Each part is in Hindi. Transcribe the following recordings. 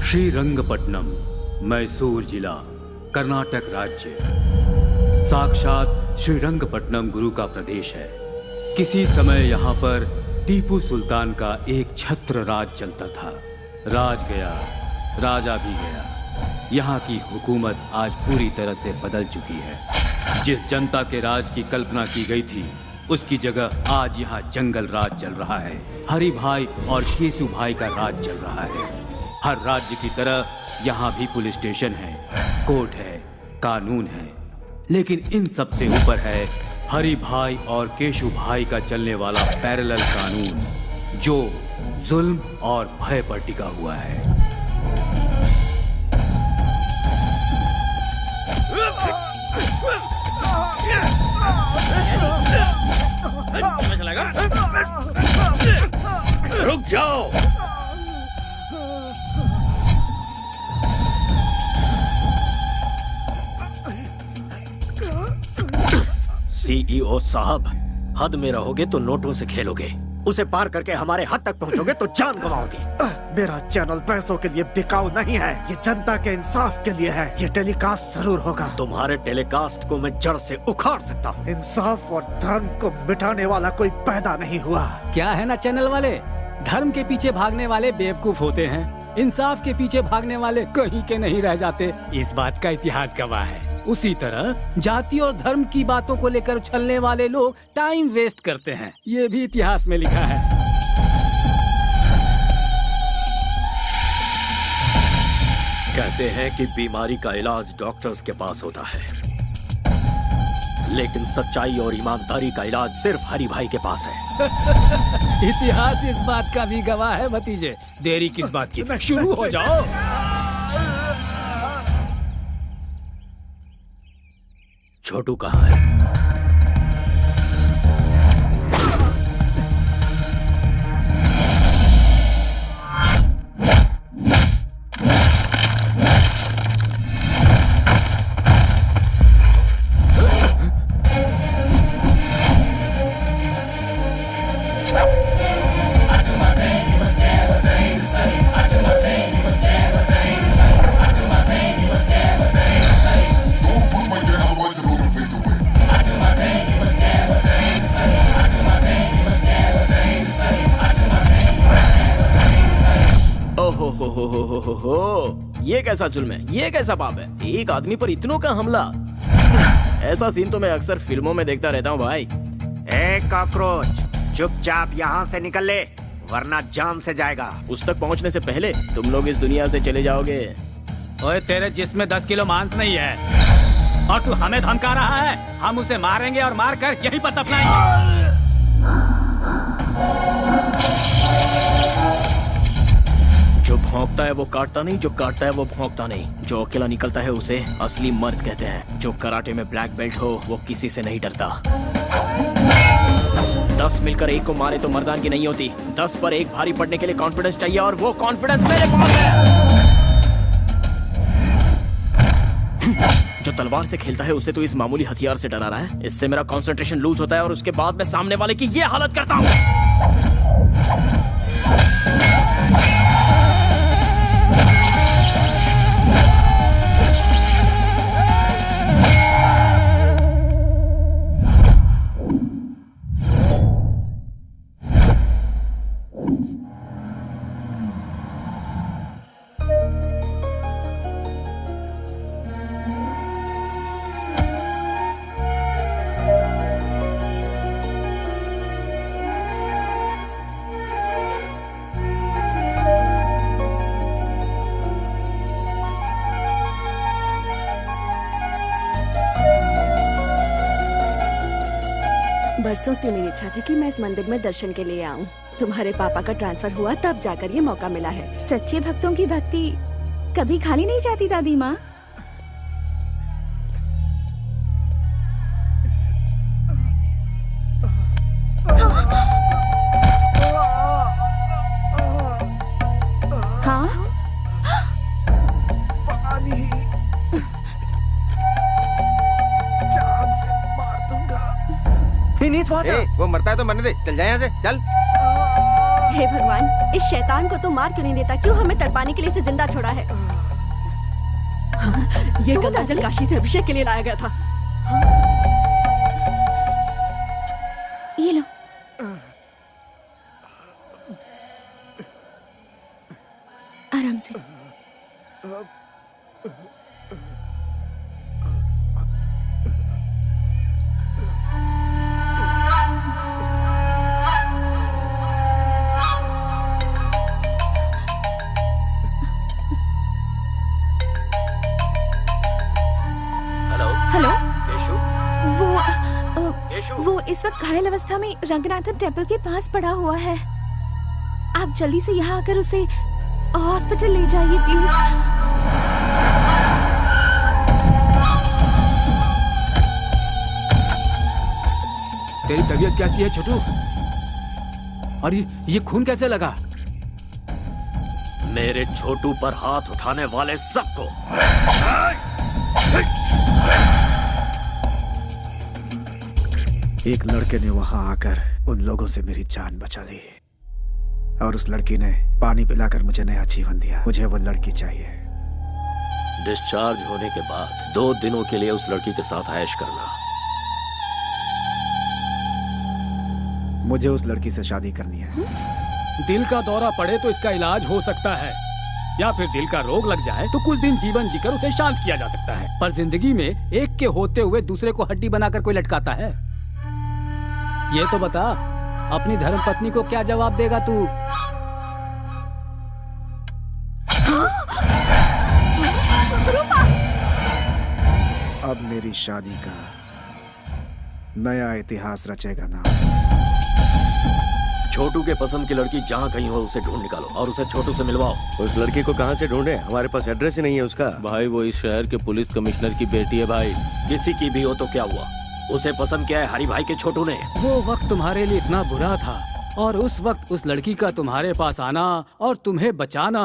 श्रीरंगपट्टनम, मैसूर जिला, कर्नाटक राज्य। साक्षात श्रीरंगपट्टनम गुरु का प्रदेश है। किसी समय यहाँ पर टीपू सुल्तान का एक छत्र राज चलता था। राज गया, राजा भी गया। यहाँ की हुकूमत आज पूरी तरह से बदल चुकी है। जिस जनता के राज की कल्पना की गई थी, उसकी जगह आज यहाँ जंगल राज चल रहा है। हरि भाई और केशु भाई का राज चल रहा है। हर राज्य की तरह यहाँ भी पुलिस स्टेशन है, कोर्ट है, कानून है, लेकिन इन सब से ऊपर है हरि भाई और केशु भाई का चलने वाला पैरेलल कानून, जो जुल्म और भय पर टिका हुआ है। रुक जाओ। सीईओ साहब, हद में रहोगे तो नोटों से खेलोगे, उसे पार करके हमारे हद तक पहुंचोगे तो जान गंवाओगे। मेरा चैनल पैसों के लिए बिकाऊ नहीं है, ये जनता के इंसाफ के लिए है। ये टेलीकास्ट जरूर होगा। तुम्हारे टेलीकास्ट को मैं जड़ से उखाड़ सकता हूँ। इंसाफ और धर्म को मिटाने वाला कोई पैदा नहीं हुआ। क्या है ना चैनल वाले, धर्म के पीछे भागने वाले बेवकूफ होते हैं, इंसाफ के पीछे भागने वाले कहीं के नहीं रह जाते। इस बात का इतिहास गवाह है। उसी तरह जाति और धर्म की बातों को लेकर उछलने वाले लोग टाइम वेस्ट करते हैं, ये भी इतिहास में लिखा है। कहते हैं कि बीमारी का इलाज डॉक्टर्स के पास होता है, लेकिन सच्चाई और ईमानदारी का इलाज सिर्फ हरि भाई के पास है। इतिहास इस बात का भी गवाह है भतीजे। देरी किस बात की, शुरू हो जाओ। छोटू कहाँ है? ये कैसा जुल्म है, ये कैसा पाप है, एक आदमी पर इतनों का हमला। ऐसा सीन तो मैं अक्सर फिल्मों में देखता रहता हूँ भाई। ए कॉकरोच, चुपचाप यहाँ से निकल ले, वरना जाम से जाएगा। उस तक पहुँचने से पहले तुम लोग इस दुनिया से चले जाओगे। ओए, तेरे जिस्म में 10 किलो मांस नहीं है और तू हमें धमका रहा है। हम उसे मारेंगे और मार कर यहीं पर दफनाएंगे। जो भौंकता है वो काटता नहीं, जो काटता है वो भौंकता नहीं। जो अकेला निकलता है उसे असली मर्द कहते हैं। जो कराटे में ब्लैक बेल्ट हो वो किसी से नहीं डरता। 10 मिलकर एक को मारे तो मर्दानगी नहीं होती। 10 पर एक भारी पड़ने के लिए कॉन्फिडेंस चाहिए, और वो कॉन्फिडेंस मेरे पास है। जो तलवार से खेलता है उसे तो इस मामूली हथियार से डरा रहा है। इससे मेरा कंसंट्रेशन लूज होता है और उसके बाद मैं सामने वाले की ये हालत करता हूँ। बरसों से मेरी इच्छा थी कि मैं इस मंदिर में दर्शन के लिए आऊं। तुम्हारे पापा का ट्रांसफर हुआ तब जाकर ये मौका मिला है। सच्चे भक्तों की भक्ति कभी खाली नहीं जाती दादी माँ। हाँ, पानी जान से मार दूंगा। वो मरता है तो मरने दे, चल जाए यहाँ से, चल। हे भगवान, इस शैतान को तो मार क्यों नहीं देता? क्यों हमें तड़पाने के लिए इसे जिंदा छोड़ा है? ये गंगाजल काशी से अभिषेक के लिए लाया गया था। ये लो। आराम से। वो इस वक्त घायल अवस्था में रंगनाथन टेम्पल के पास पड़ा हुआ है। आप जल्दी से यहाँ आकर उसे हॉस्पिटल ले जाइए प्लीज। तेरी तबीयत कैसी है छोटू? और ये खून कैसे लगा? मेरे छोटू पर हाथ उठाने वाले सबको एक लड़के ने वहां आकर उन लोगों से मेरी जान बचा ली और उस लड़की ने पानी पिलाकर मुझे नया जीवन दिया। मुझे वो लड़की चाहिए। डिस्चार्ज होने के बाद 2 दिनों के लिए उस लड़की के साथ ऐश करना। मुझे उस लड़की से शादी करनी है। दिल का दौरा पड़े तो इसका इलाज हो सकता है, या फिर दिल का रोग लग जाए तो कुछ दिन जीवन जीकर उसे शांत किया जा सकता है। पर जिंदगी में एक के होते हुए दूसरे को हड्डी बनाकर कोई लटकाता है? ये तो बता, अपनी धर्मपत्नी को क्या जवाब देगा तू? अब मेरी शादी का नया इतिहास रचेगा ना। छोटू के पसंद की लड़की जहाँ कहीं हो उसे ढूंढ निकालो और उसे छोटू से मिलवाओ। उस लड़की को कहाँ से ढूंढे? हमारे पास एड्रेस ही नहीं है उसका। भाई वो इस शहर के पुलिस कमिश्नर की बेटी है भाई। किसी की भी हो तो क्या हुआ, उसे पसंद किया है हरी भाई के छोटू ने। वो वक्त तुम्हारे लिए इतना बुरा था और उस वक्त उस लड़की का तुम्हारे पास आना और तुम्हें बचाना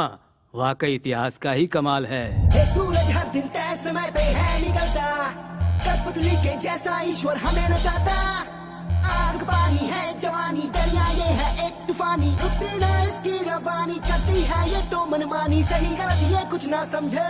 वाकई इतिहास का ही कमाल है। सूरज हर दिन तय समय पे है निकलता, कठपुतली के जैसा ईश्वर हमें नचाता। आग पानी है जवानी, दरिया ये है एक तूफानी, रुकती ना इसकी रवानी, करती है ये तो मनमानी, सही गलत ये कुछ ना समझे।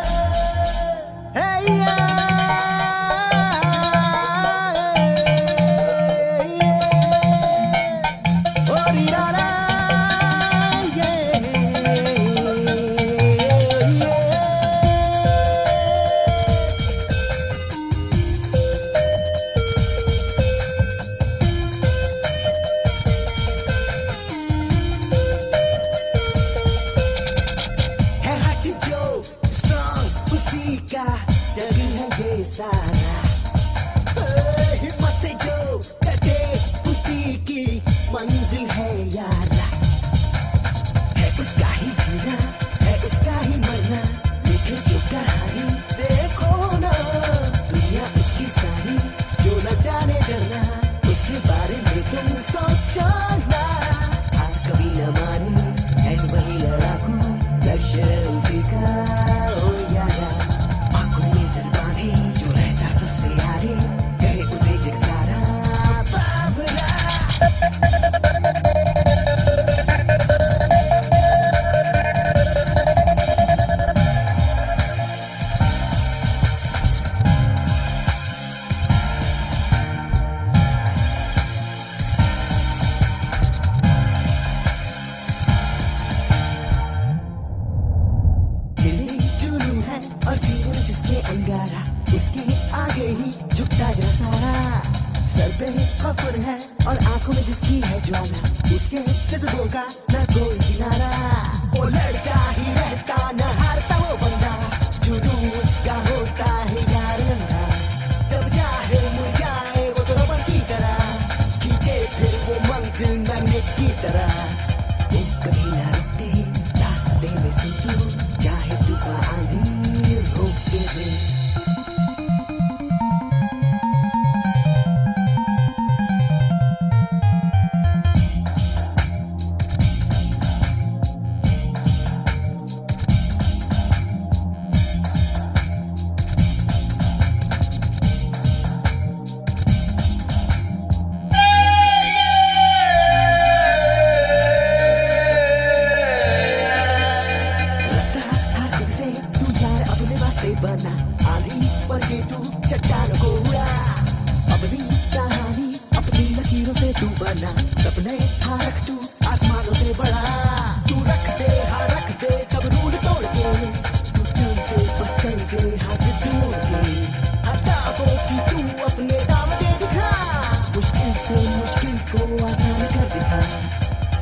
तू आसमानों से बड़ा, तू रख दे हाँ रख दे सब रूल तोड़ के, तू चल के बस चल के हाँ जिद मोड़ के, हटाओ कि तू अपने दाम दे दिखा, मुश्किल से मुश्किल को आसान कर दिखा,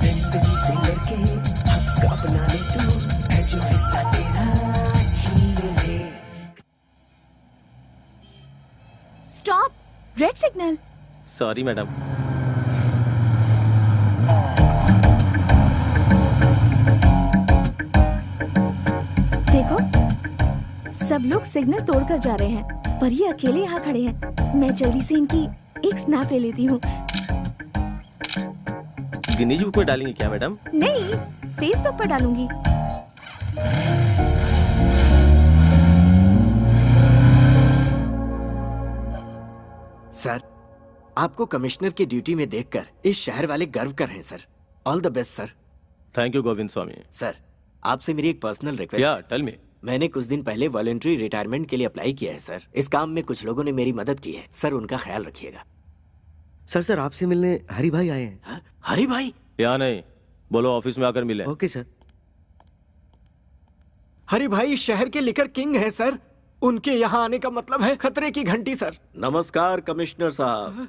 जिंदगी से लड़के हक अपना ले तू, है जो हिस्सा तेरा छीन ले। Stop, red signal. Sorry madam. देखो सब लोग सिग्नल तोड़कर जा रहे हैं, पर ये अकेले यहाँ खड़े हैं। मैं जल्दी से इनकी एक स्नैप ले लेती हूँ। गिनीज बुक में डालेंगे क्या मैडम? नहीं, फेसबुक पर डालूंगी। सर, आपको कमिश्नर की ड्यूटी में देखकर इस शहर वाले गर्व कर रहे हैं sir. All the best sir. Thank you Govind Swami. Sir, आपसे मेरी एक पर्सनल रिक्वेस्ट या है। Tell me. मैंने कुछ दिन पहले वॉलंटरी रिटायरमेंट के लिए अप्लाई किया है सर। इस काम में कुछ लोगों ने मेरी मदद की है सर, उनका ख्याल रखिएगा। सर आपसे मिलने हरी भाई आए हैं। हाँ? हरी भाई? या नहीं, बोलो ऑफिस में आकर मिले। Okay sir. हरी भाई शहर के लिकर किंग हैं सर। उनके यहाँ आने का मतलब है खतरे की घंटी सर। नमस्कार कमिश्नर साहब।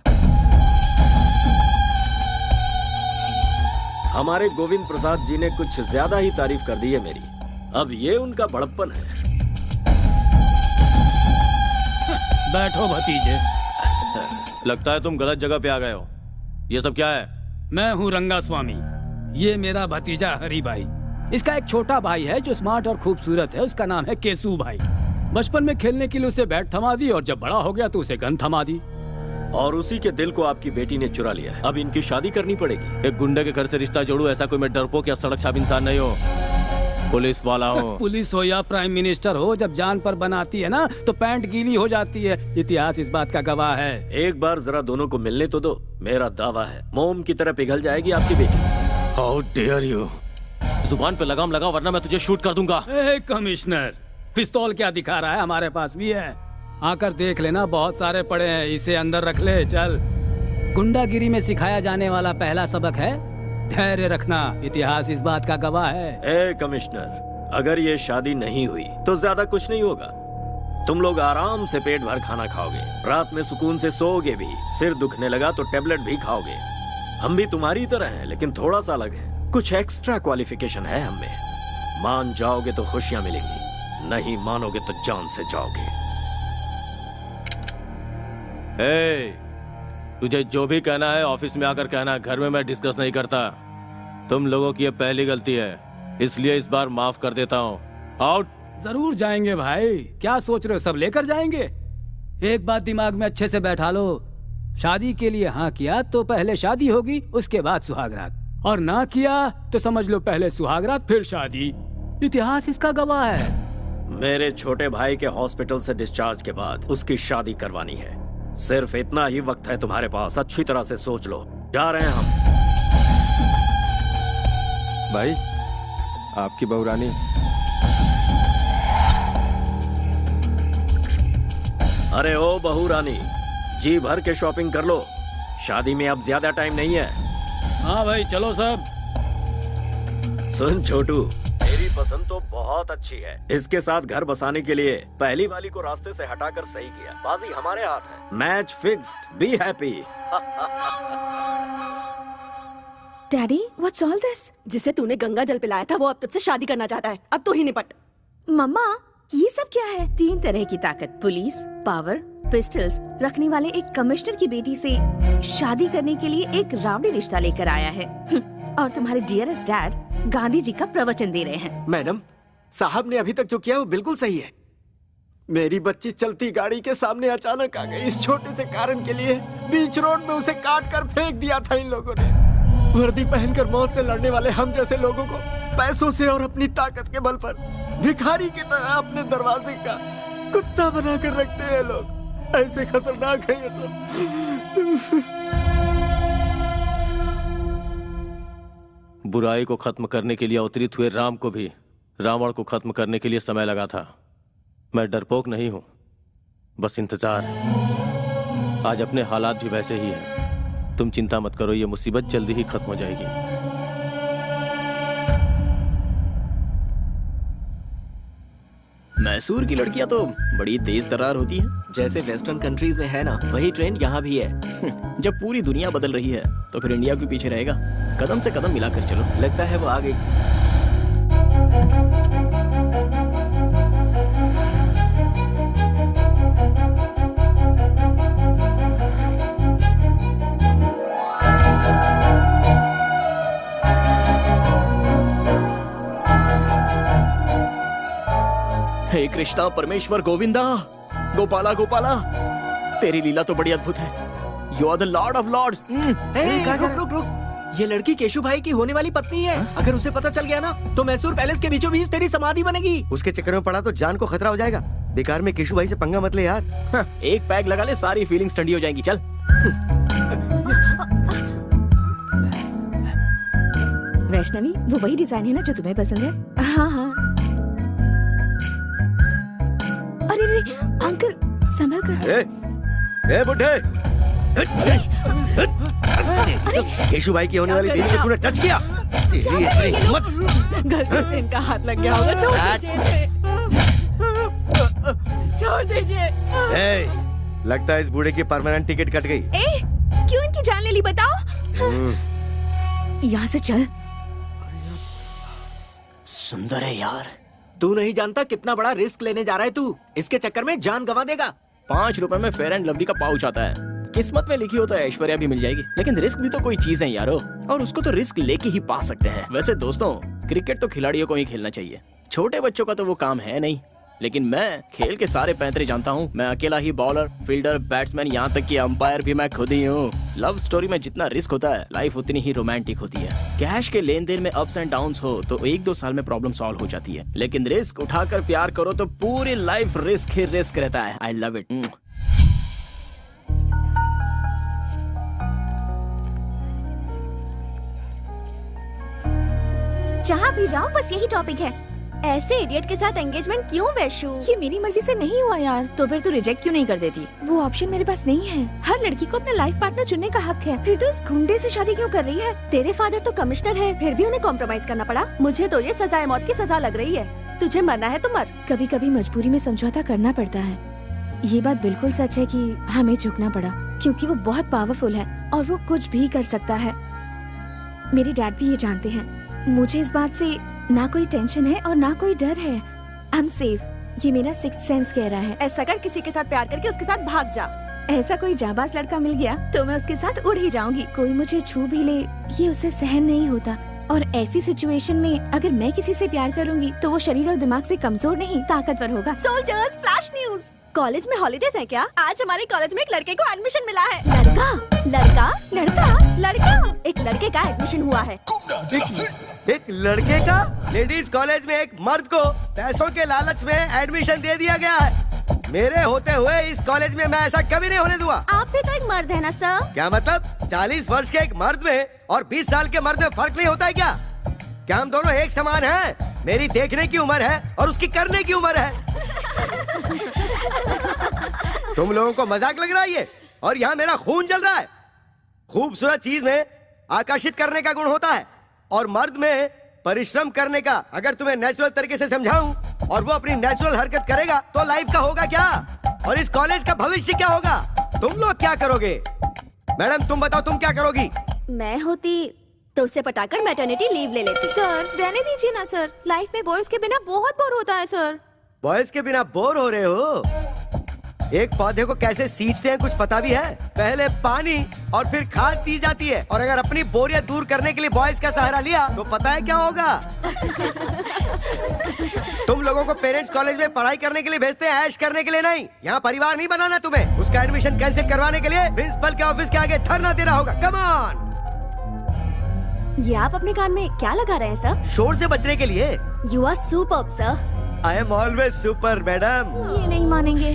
हमारे गोविंद प्रसाद जी ने कुछ ज्यादा ही तारीफ कर दी है मेरी। अब ये उनका बड़प्पन है। बैठो भतीजे। लगता है तुम गलत जगह पे आ गए हो। ये सब क्या है? मैं हूँ रंगा स्वामी, ये मेरा भतीजा हरी भाई। इसका एक छोटा भाई है जो स्मार्ट और खूबसूरत है, उसका नाम है केसू भाई। बचपन में खेलने के लिए उसे बैट थमा दी और जब बड़ा हो गया तो उसे गन थमा दी। और उसी के दिल को आपकी बेटी ने चुरा लिया है। अब इनकी शादी करनी पड़ेगी। एक गुंडे के घर से रिश्ता जोड़ू, ऐसा कोई मैं डरपोक या सड़क छाप इंसान नहीं हो, पुलिस वाला हूँ। पुलिस हो या प्राइम मिनिस्टर हो, जब जान पर बनाती है ना तो पैंट गीली हो जाती है। इतिहास इस बात का गवाह है। एक बार जरा दोनों को मिलने तो दो। मेरा दावा है मोम की तरह पिघल जाएगी आपकी बेटी। How dare you. जुबान पे लगाम लगा वरना मैं तुझे शूट कर दूंगा। कमिश्नर, पिस्तौल क्या दिखा रहा है? हमारे पास भी है, आकर देख लेना, बहुत सारे पड़े हैं। इसे अंदर रख ले। चल। गुंडागिरी में सिखाया जाने वाला पहला सबक है धैर्य रखना। इतिहास इस बात का गवाह है। ए कमिश्नर, अगर ये शादी नहीं हुई तो ज्यादा कुछ नहीं होगा। तुम लोग आराम से पेट भर खाना खाओगे, रात में सुकून से सोओगे भी, सिर दुखने लगा तो टेबलेट भी खाओगे। हम भी तुम्हारी तरह हैं, लेकिन थोड़ा सा अलग है। कुछ एक्स्ट्रा क्वालिफिकेशन है हमें। मान जाओगे तो खुशियां मिलेंगी, नहीं मानोगे तो जान से जाओगे। तुझे जो भी कहना है ऑफिस में आकर कहना, घर में मैं डिस्कस नहीं करता। तुम लोगों की ये पहली गलती है, इसलिए इस बार माफ कर देता हूँ। आउट। जरूर जाएंगे भाई, क्या सोच रहे हो? सब लेकर जाएंगे। एक बात दिमाग में अच्छे से बैठा लो, शादी के लिए हाँ किया तो पहले शादी होगी, उसके बाद सुहागरात, और ना किया तो समझ लो पहले सुहागरात फिर शादी। इतिहास इसका गवाह है। मेरे छोटे भाई के हॉस्पिटल से डिस्चार्ज के बाद उसकी शादी करवानी है। सिर्फ इतना ही वक्त है तुम्हारे पास, अच्छी तरह से सोच लो। जा रहे हैं हम। भाई, आपकी बहू रानी। अरे ओ बहू रानी, जी भर के शॉपिंग कर लो, शादी में अब ज्यादा टाइम नहीं है। हाँ भाई चलो सब। सुन छोटू, मेरी पसंद तो बहुत अच्छी है। इसके साथ घर बसाने के लिए पहली वाली को रास्ते से हटाकर सही किया। बाजी हमारे हाथ है। Match fixed. Be happy. Daddy, what's all this? जिसे तूने गंगा जल पिलाया था वो अब तुझसे शादी करना चाहता है। अब तू ही निपट। मम्मा, ये सब क्या है? 3 तरह की ताकत, पुलिस, पावर, पिस्टल्स रखने वाले एक कमिश्नर की बेटी से शादी करने के लिए एक रावड़ी रिश्ता लेकर आया है। और तुम्हारे डियरेस्ट डैड गांधी जी का प्रवचन दे रहे हैं। मैडम, साहब ने अभी तक जो किया वो बिल्कुल सही है। मेरी बच्ची चलती गाड़ी के सामने अचानक आ गई। इस छोटे से कारण के लिए बीच रोड में उसे काट कर फेंक दिया था इन लोगों ने। वर्दी पहनकर मौत से लड़ने वाले हम जैसे लोगों को पैसों से और अपनी ताकत के बल पर भिखारी की तरह अपने दरवाजे का कुत्ता बनाकर रखते हैं लोग। ऐसे खतरनाक है ये सब। बुराई को खत्म करने के लिए अवतरित हुए राम को भी रावण को खत्म करने के लिए समय लगा था। मैं डरपोक नहीं हूं, बस इंतजार। आज अपने हालात भी वैसे ही हैं। तुम चिंता मत करो, ये मुसीबत जल्दी ही खत्म हो जाएगी। मैसूर की लड़कियां तो बड़ी तेज तर्रार होती हैं। जैसे वेस्टर्न कंट्रीज में है ना, वही ट्रेंड यहाँ भी है। जब पूरी दुनिया बदल रही है तो फिर इंडिया क्यों पीछे रहेगा? कदम से कदम मिलाकर चलो। लगता है वो आ गई। हे कृष्णा परमेश्वर गोविंदा, गोपाला गोपाला, तेरी लीला तो बड़ी अद्भुत है। You are the lord of lords. रुक रुक रुक, ये लड़की केशु भाई की होने वाली पत्नी है। अगर उसे पता चल गया ना तो मैसूर पैलेस के बीचों बीच तेरी समाधि बनेगी। उसके चक्कर में पड़ा तो जान को खतरा हो जाएगा। बेकार में केशु भाई से पंगा मत ले यार। एक पैग लगा ले, सारी फीलिंग्स ठंडी हो जाएंगी। चल। वैष्णवी, वो वही डिजाइन है ना जो तुम्हें पसंद है? हाँ हाँ। अरे रे अंकल, संभल कर। ए बुड्ढे, केशु भाई की होने वाली बीवी से तूने टच किया। तेरी इतनी हिम्मत। गलती से इनका हाथ लग गया होगा। छोड़ दीजिए, छोड़ दीजिए। लगता है इस बूढ़े की परमानेंट टिकट कट गई। क्यों इनकी जान ले ली बताओ? यहाँ से चल। सुंदर है यार। तू नहीं जानता कितना बड़ा रिस्क लेने जा रहा है तू। इसके चक्कर में जान गंवा देगा। 5 रुपए में फेयर एंड लवली का पाउच आता है। किस्मत में लिखी हो तो ऐश्वर्या भी मिल जाएगी, लेकिन रिस्क भी तो कोई चीज है यारो, और उसको तो रिस्क लेके ही पा सकते हैं। वैसे दोस्तों, क्रिकेट तो खिलाड़ियों को ही खेलना चाहिए, छोटे बच्चों का तो वो काम है नहीं। लेकिन मैं खेल के सारे पैंतरे जानता हूँ। मैं अकेला ही बॉलर, फील्डर, बैट्समैन, यहाँ तक कि अंपायर भी मैं खुद ही हूँ। लव स्टोरी में जितना रिस्क होता है, लाइफ उतनी ही रोमांटिक होती है। कैश के लेन देन में अप्स एंड डाउन्स हो तो 1-2 साल में प्रॉब्लम सॉल्व हो जाती है, लेकिन रिस्क उठाकर प्यार करो तो पूरी लाइफ रिस्क ही रिस्क रहता है। I love it. जहाँ भी जाओ बस यही टॉपिक है। ऐसे इडियट के साथ एंगेजमेंट क्यों वैशु? ये मेरी मर्जी से नहीं हुआ यार। तो फिर तू रिजेक्ट क्यों नहीं कर देती? वो ऑप्शन मेरे पास नहीं है। हर लड़की को अपना लाइफ पार्टनर चुनने का हक है। फिर तो इस गुंडे से शादी क्यों कर रही है? तेरे फादर तो कमिश्नर है, फिर भी उन्हें कॉम्प्रोमाइज करना पड़ा। मुझे तो ये सजाए मौत की सजा लग रही है। तुझे मरना है तो मर। कभी कभी मजबूरी में समझौता करना पड़ता है। ये बात बिल्कुल सच है कि हमें झुकना पड़ा, क्योंकि वो बहुत पावरफुल है और वो कुछ भी कर सकता है। मेरे डैड भी ये जानते हैं। मुझे इस बात से ना कोई टेंशन है और ना कोई डर है। आई एम सेफ, ये मेरा सिक्स्थ सेंस कह रहा है। ऐसा कर, किसी के साथ प्यार करके उसके साथ भाग जा। ऐसा कोई जाबाज लड़का मिल गया तो मैं उसके साथ उड़ ही जाऊंगी। कोई मुझे छू भी ले, ये उसे सहन नहीं होता। और ऐसी सिचुएशन में अगर मैं किसी से प्यार करूंगी तो वो शरीर और दिमाग से कमजोर नहीं, ताकतवर होगा। Soldiers, flash news. कॉलेज में हॉलीडेज है क्या? आज हमारे कॉलेज में एक लड़के को एडमिशन मिला है। लड़का लड़का लड़का लड़का एक लड़के का एडमिशन हुआ है। एक लड़के का लेडीज कॉलेज में एक मर्द को पैसों के लालच में एडमिशन दे दिया गया है। मेरे होते हुए इस कॉलेज में मैं ऐसा कभी नहीं होने दूंगा। आप भी तो एक मर्द है ना सर? क्या मतलब? 40 वर्ष के एक मर्द में और 20 साल के मर्द में फर्क नहीं होता है क्या? क्या हम दोनों एक समान हैं? मेरी देखने की उम्र है और उसकी करने की उम्र है। तुम लोगों को मजाक लग रहा है ये? और यहाँ मेरा खून जल रहा है। खूबसूरत चीज में आकर्षित करने का गुण होता है और मर्द में परिश्रम करने का। अगर तुम्हें नेचुरल तरीके से समझाऊं और वो अपनी नेचुरल हरकत करेगा तो लाइफ का होगा क्या, और इस कॉलेज का भविष्य क्या होगा? तुम लोग क्या करोगे? मैडम तुम बताओ, तुम क्या करोगी? मैं होती तो उसे पटाकर मैटरनिटी लीव ले लेती। सर रहने दीजिए ना सर, लाइफ में बॉयज के बिना बहुत बोर होता है सर। बॉयज के बिना बोर हो रहे हो? एक पौधे को कैसे सींचते हैं कुछ पता भी है? पहले पानी और फिर खाद दी जाती है, और अगर अपनी बोरियत दूर करने के लिए बॉयज का सहारा लिया तो पता है क्या होगा? तुम लोगों को पेरेंट्स कॉलेज में पढ़ाई करने के लिए भेजते हैं, ऐश करने के लिए नहीं। यहाँ परिवार नहीं बनाना तुम्हें। उसका एडमिशन कैंसिल करवाने के लिए प्रिंसिपल के ऑफिस के आगे धरना देना होगा। Come on. ये आप अपने कान में क्या लगा रहे हैं सर? शोर से बचने के लिए। You are superb sir. I am always super madam. ये नहीं मानेंगे।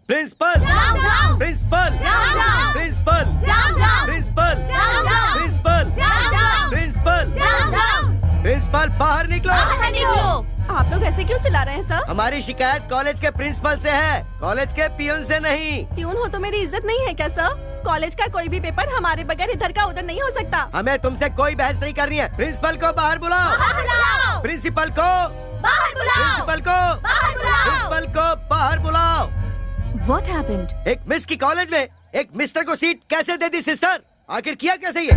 Principal down. Principal Down, down. Principal Down, down. Principal Down, down. Principal Down, down. Principal Down, down. Principal बाहर निकलो। बाहर निकलो। आप लोग ऐसे क्यों चिल्ला रहे हैं सर? हमारी शिकायत कॉलेज के प्रिंसिपल से है, कॉलेज के पियून से नहीं। प्यून हो तो मेरी इज्जत नहीं है क्या सर? कॉलेज का कोई भी पेपर हमारे बगैर इधर का उधर नहीं हो सकता। हमें तुमसे कोई बहस नहीं करनी है। प्रिंसिपल को बाहर बुलाओ। बाहर बुलाओ। प्रिंसिपल को बाहर बुलाओ। प्रिंसिपल को बाहर बुलाओ। प्रिंसिपल को बाहर बुलाओ। What happened? एक मिस की कॉलेज में एक मिस्टर को सीट कैसे दे दी सिस्टर? आखिर किया कैसे ये?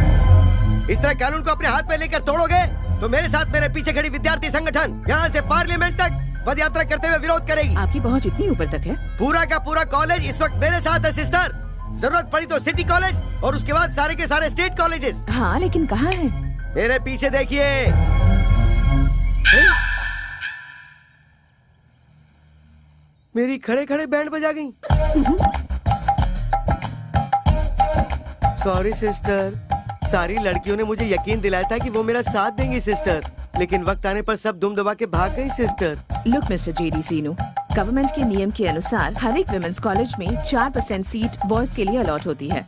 इस तरह कानून को अपने हाथ में लेकर तोड़ोगे तो मेरे साथ मेरे पीछे खड़ी विद्यार्थी संगठन यहाँ से पार्लियामेंट तक पद यात्रा करते हुए विरोध करेगी। आपकी पहुंच इतनी ऊपर तक है? पूरा का पूरा कॉलेज इस वक्त मेरे साथ है सिस्टर। जरूरत पड़ी तो सिटी कॉलेज और उसके बाद सारे के सारे स्टेट कॉलेजेस। हाँ, लेकिन कहाँ है? मेरे पीछे देखिए। मेरी खड़े खड़े बैंड बजा गई। सॉरी सिस्टर, सारी लड़कियों ने मुझे यकीन दिलाया था कि वो मेरा साथ देंगी सिस्टर, लेकिन वक्त आने पर सब दुम दबा के भाग गई सिस्टर। लुक मिस्टर जेडी सीनू, गवर्नमेंट के नियम के अनुसार हर एक विमेंस कॉलेज में 4% सीट बॉयज के लिए अलॉट होती है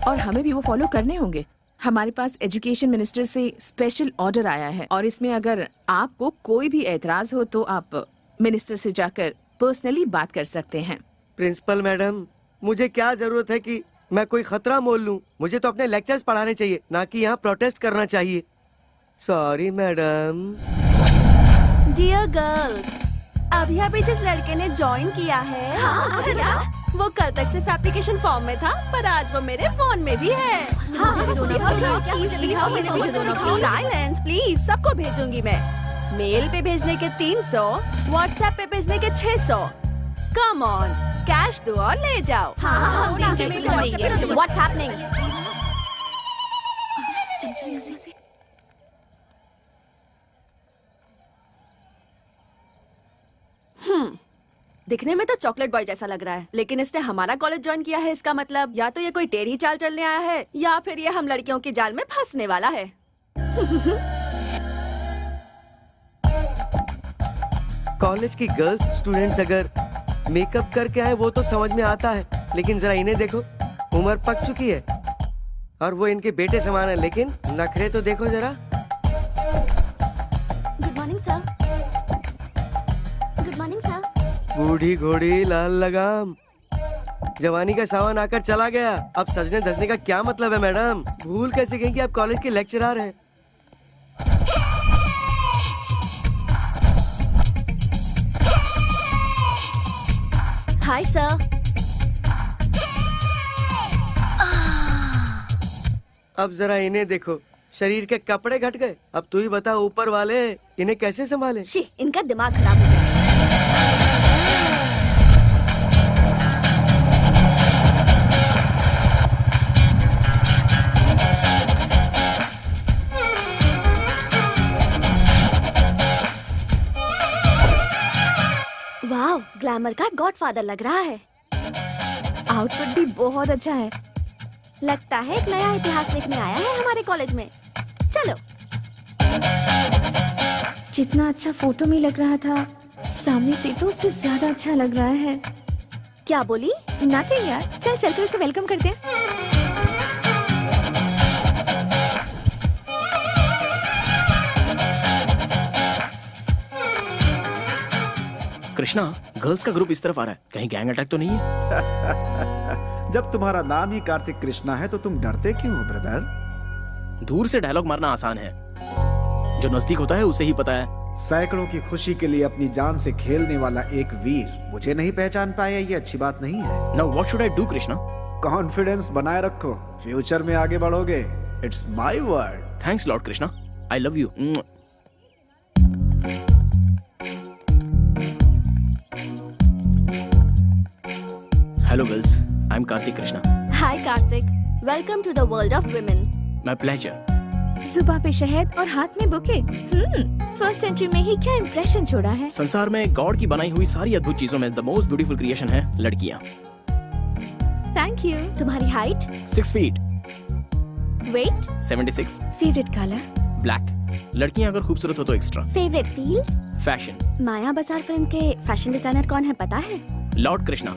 और हमें भी वो फॉलो करने होंगे। हमारे पास एजुकेशन मिनिस्टर से स्पेशल ऑर्डर आया है और इसमें अगर आपको कोई भी एतराज हो तो आप मिनिस्टर से जाकर पर्सनली बात कर सकते हैं। प्रिंसिपल मैडम, मुझे क्या जरूरत है कि मैं कोई खतरा मोल लूं? मुझे तो अपने लेक्चर्स पढ़ाने चाहिए, ना कि यहाँ प्रोटेस्ट करना चाहिए। Sorry madam. डियर गर्ल्स, अभी अभी जिस लड़के ने ज्वाइन किया है वो कल तक सिर्फ एप्लीकेशन फॉर्म में था, पर आज वो मेरे फोन में भी है। साइलेंस प्लीज, सबको भेजूंगी मैं। मेल पे भेजने के 300, व्हाट्सएप पे भेजने के 600। कम ऑन, कैश दो और ले जाओ। What's happening? दिखने में तो चॉकलेट बॉय जैसा लग रहा है, लेकिन इसने हमारा कॉलेज ज्वाइन किया है। इसका मतलब या तो ये कोई टेढ़ी चाल चलने आया है या फिर ये हम लड़कियों की जाल में फंसने वाला है। कॉलेज की गर्ल्स स्टूडेंट्स अगर मेकअप करके आए वो तो समझ में आता है, लेकिन जरा इन्हें देखो, उम्र पक चुकी है और वो इनके बेटे समान है, लेकिन नखरे तो देखो जरा। Good morning, sir. Good morning, sir. बूढ़ी घोड़ी लाल लगाम, जवानी का सावन आकर चला गया, अब सजने धजने का क्या मतलब है मैडम? भूल कैसे गई कि आप कॉलेज के लेक्चरर हैं? Hi, sir. अब जरा इन्हें देखो, शरीर के कपड़े घट गए। अब तू ही बता ऊपर वाले इन्हें कैसे संभाले? शी, इनका दिमाग खराब हो गया। वाह, ग्लैमर का गॉडफादर लग रहा है। आउटफिट भी बहुत अच्छा है। लगता है एक नया इतिहास लिखने आया है हमारे कॉलेज में। चलो। जितना अच्छा फोटो में लग रहा था, सामने से तो उससे ज्यादा अच्छा लग रहा है। क्या बोली? नथिंग यार, चल चलकर उसे वेलकम करते हैं। कृष्णा, गर्ल्स का ग्रुप इस तरफ आ रहा है, कहीं गैंग अटैक तो नहीं है? जब तुम्हारा नाम ही कार्तिक कृष्णा है तो तुम डरते क्यों हो ब्रदर? दूर से डायलॉग मारना आसान है, जो नजदीक होता है उसे ही पता है। सैकड़ों की खुशी के लिए अपनी जान से खेलने वाला एक वीर मुझे नहीं पहचान पाया, ये अच्छी बात नहीं है। Now what should I do Krishna? Confidence बनाए रखो, फ्यूचर में आगे बढ़ोगे। It's my word. Thanks lord Krishna, I love you. Hello girls, I am Kartik Krishna. Hi Kartik, welcome to the world of women. My pleasure. जुबान पे शहद और हाथ में बुके। फर्स्ट एंट्री में ही क्या इंप्रेशन छोड़ा है। संसार में गॉड की बनाई हुई सारी अद्भुत चीजों में द मोस्ट ब्यूटीफुल क्रिएशन है लड़कियां। Thank you. तुम्हारी height? 6 feet. Weight? 76। Favourite colour? Black. लड़कियां अगर खूबसूरत हो तो extra. Favourite field? Fashion. Maya Bazaar film के फैशन डिजाइनर कौन है पता है? लॉर्ड कृष्णा।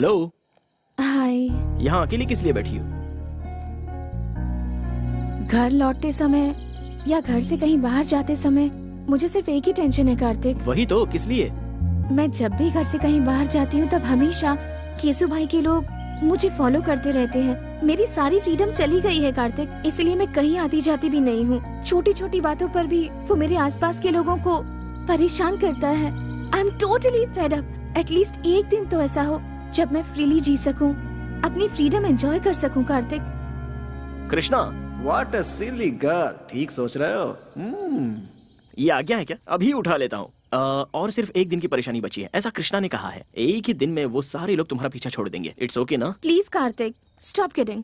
हेलो। हाय। यहाँ अकेली किस लिए बैठी हो? घर लौटते समय या घर से कहीं बाहर जाते समय मुझे सिर्फ एक ही टेंशन है कार्तिक। वही तो, किस लिए? मैं जब भी घर से कहीं बाहर जाती हूँ तब हमेशा केशु भाई के लोग मुझे फॉलो करते रहते हैं। मेरी सारी फ्रीडम चली गई है कार्तिक, इसलिए मैं कहीं आती जाती भी नहीं हूँ। छोटी छोटी बातों पर भी वो मेरे आसपास के लोगों को परेशान करता है। I am totally fed up. At least एक दिन तो ऐसा हो जब मैं फ्रीली जी सकूं, अपनी फ्रीडम एंजॉय कर सकूं Kartik. Krishna, what a silly girl. ठीक सोच रहे हो। ये आज्ञा है क्या? अभी उठा लेता हूँ। और सिर्फ एक दिन की परेशानी बची है, ऐसा कृष्णा ने कहा है। एक ही दिन में वो सारे लोग तुम्हारा पीछा छोड़ देंगे। इट्स ओके ना? Please Kartik, stop kidding.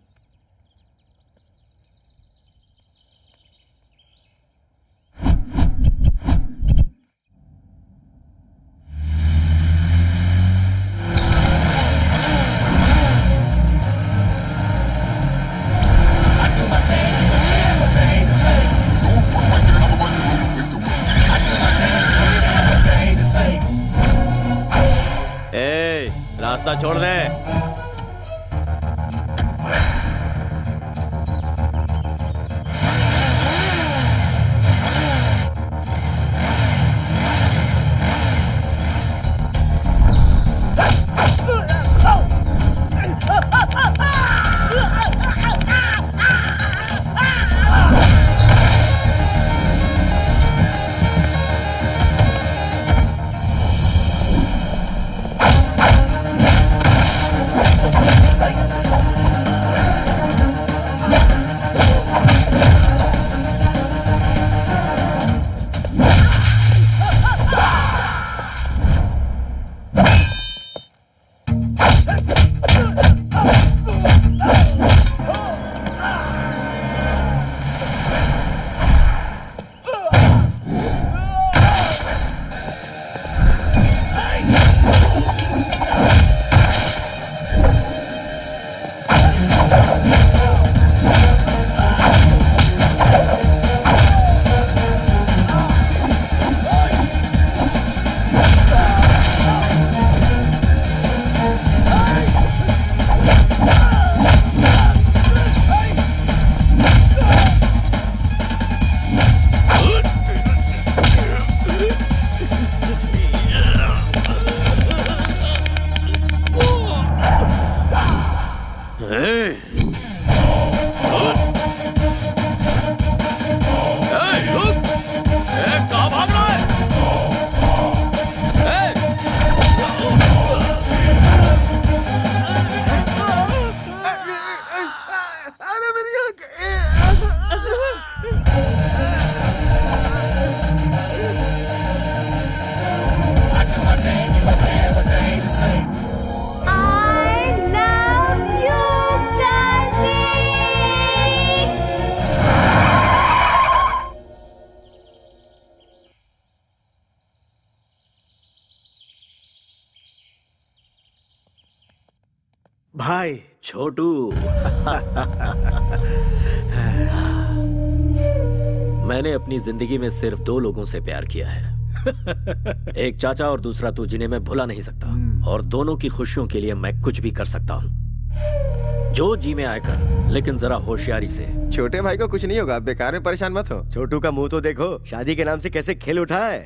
रास्ता छोड़ रहे। भाई छोटू। मैंने अपनी जिंदगी में सिर्फ 2 लोगों से प्यार किया है, एक चाचा और दूसरा तू, जिन्हें मैं भुला नहीं सकता। और दोनों की खुशियों के लिए मैं कुछ भी कर सकता हूँ। जो जी में आए कर, लेकिन जरा होशियारी से। छोटे भाई को कुछ नहीं होगा, बेकार में परेशान मत हो। छोटू का मुंह तो देखो, शादी के नाम से कैसे खेल उठा है।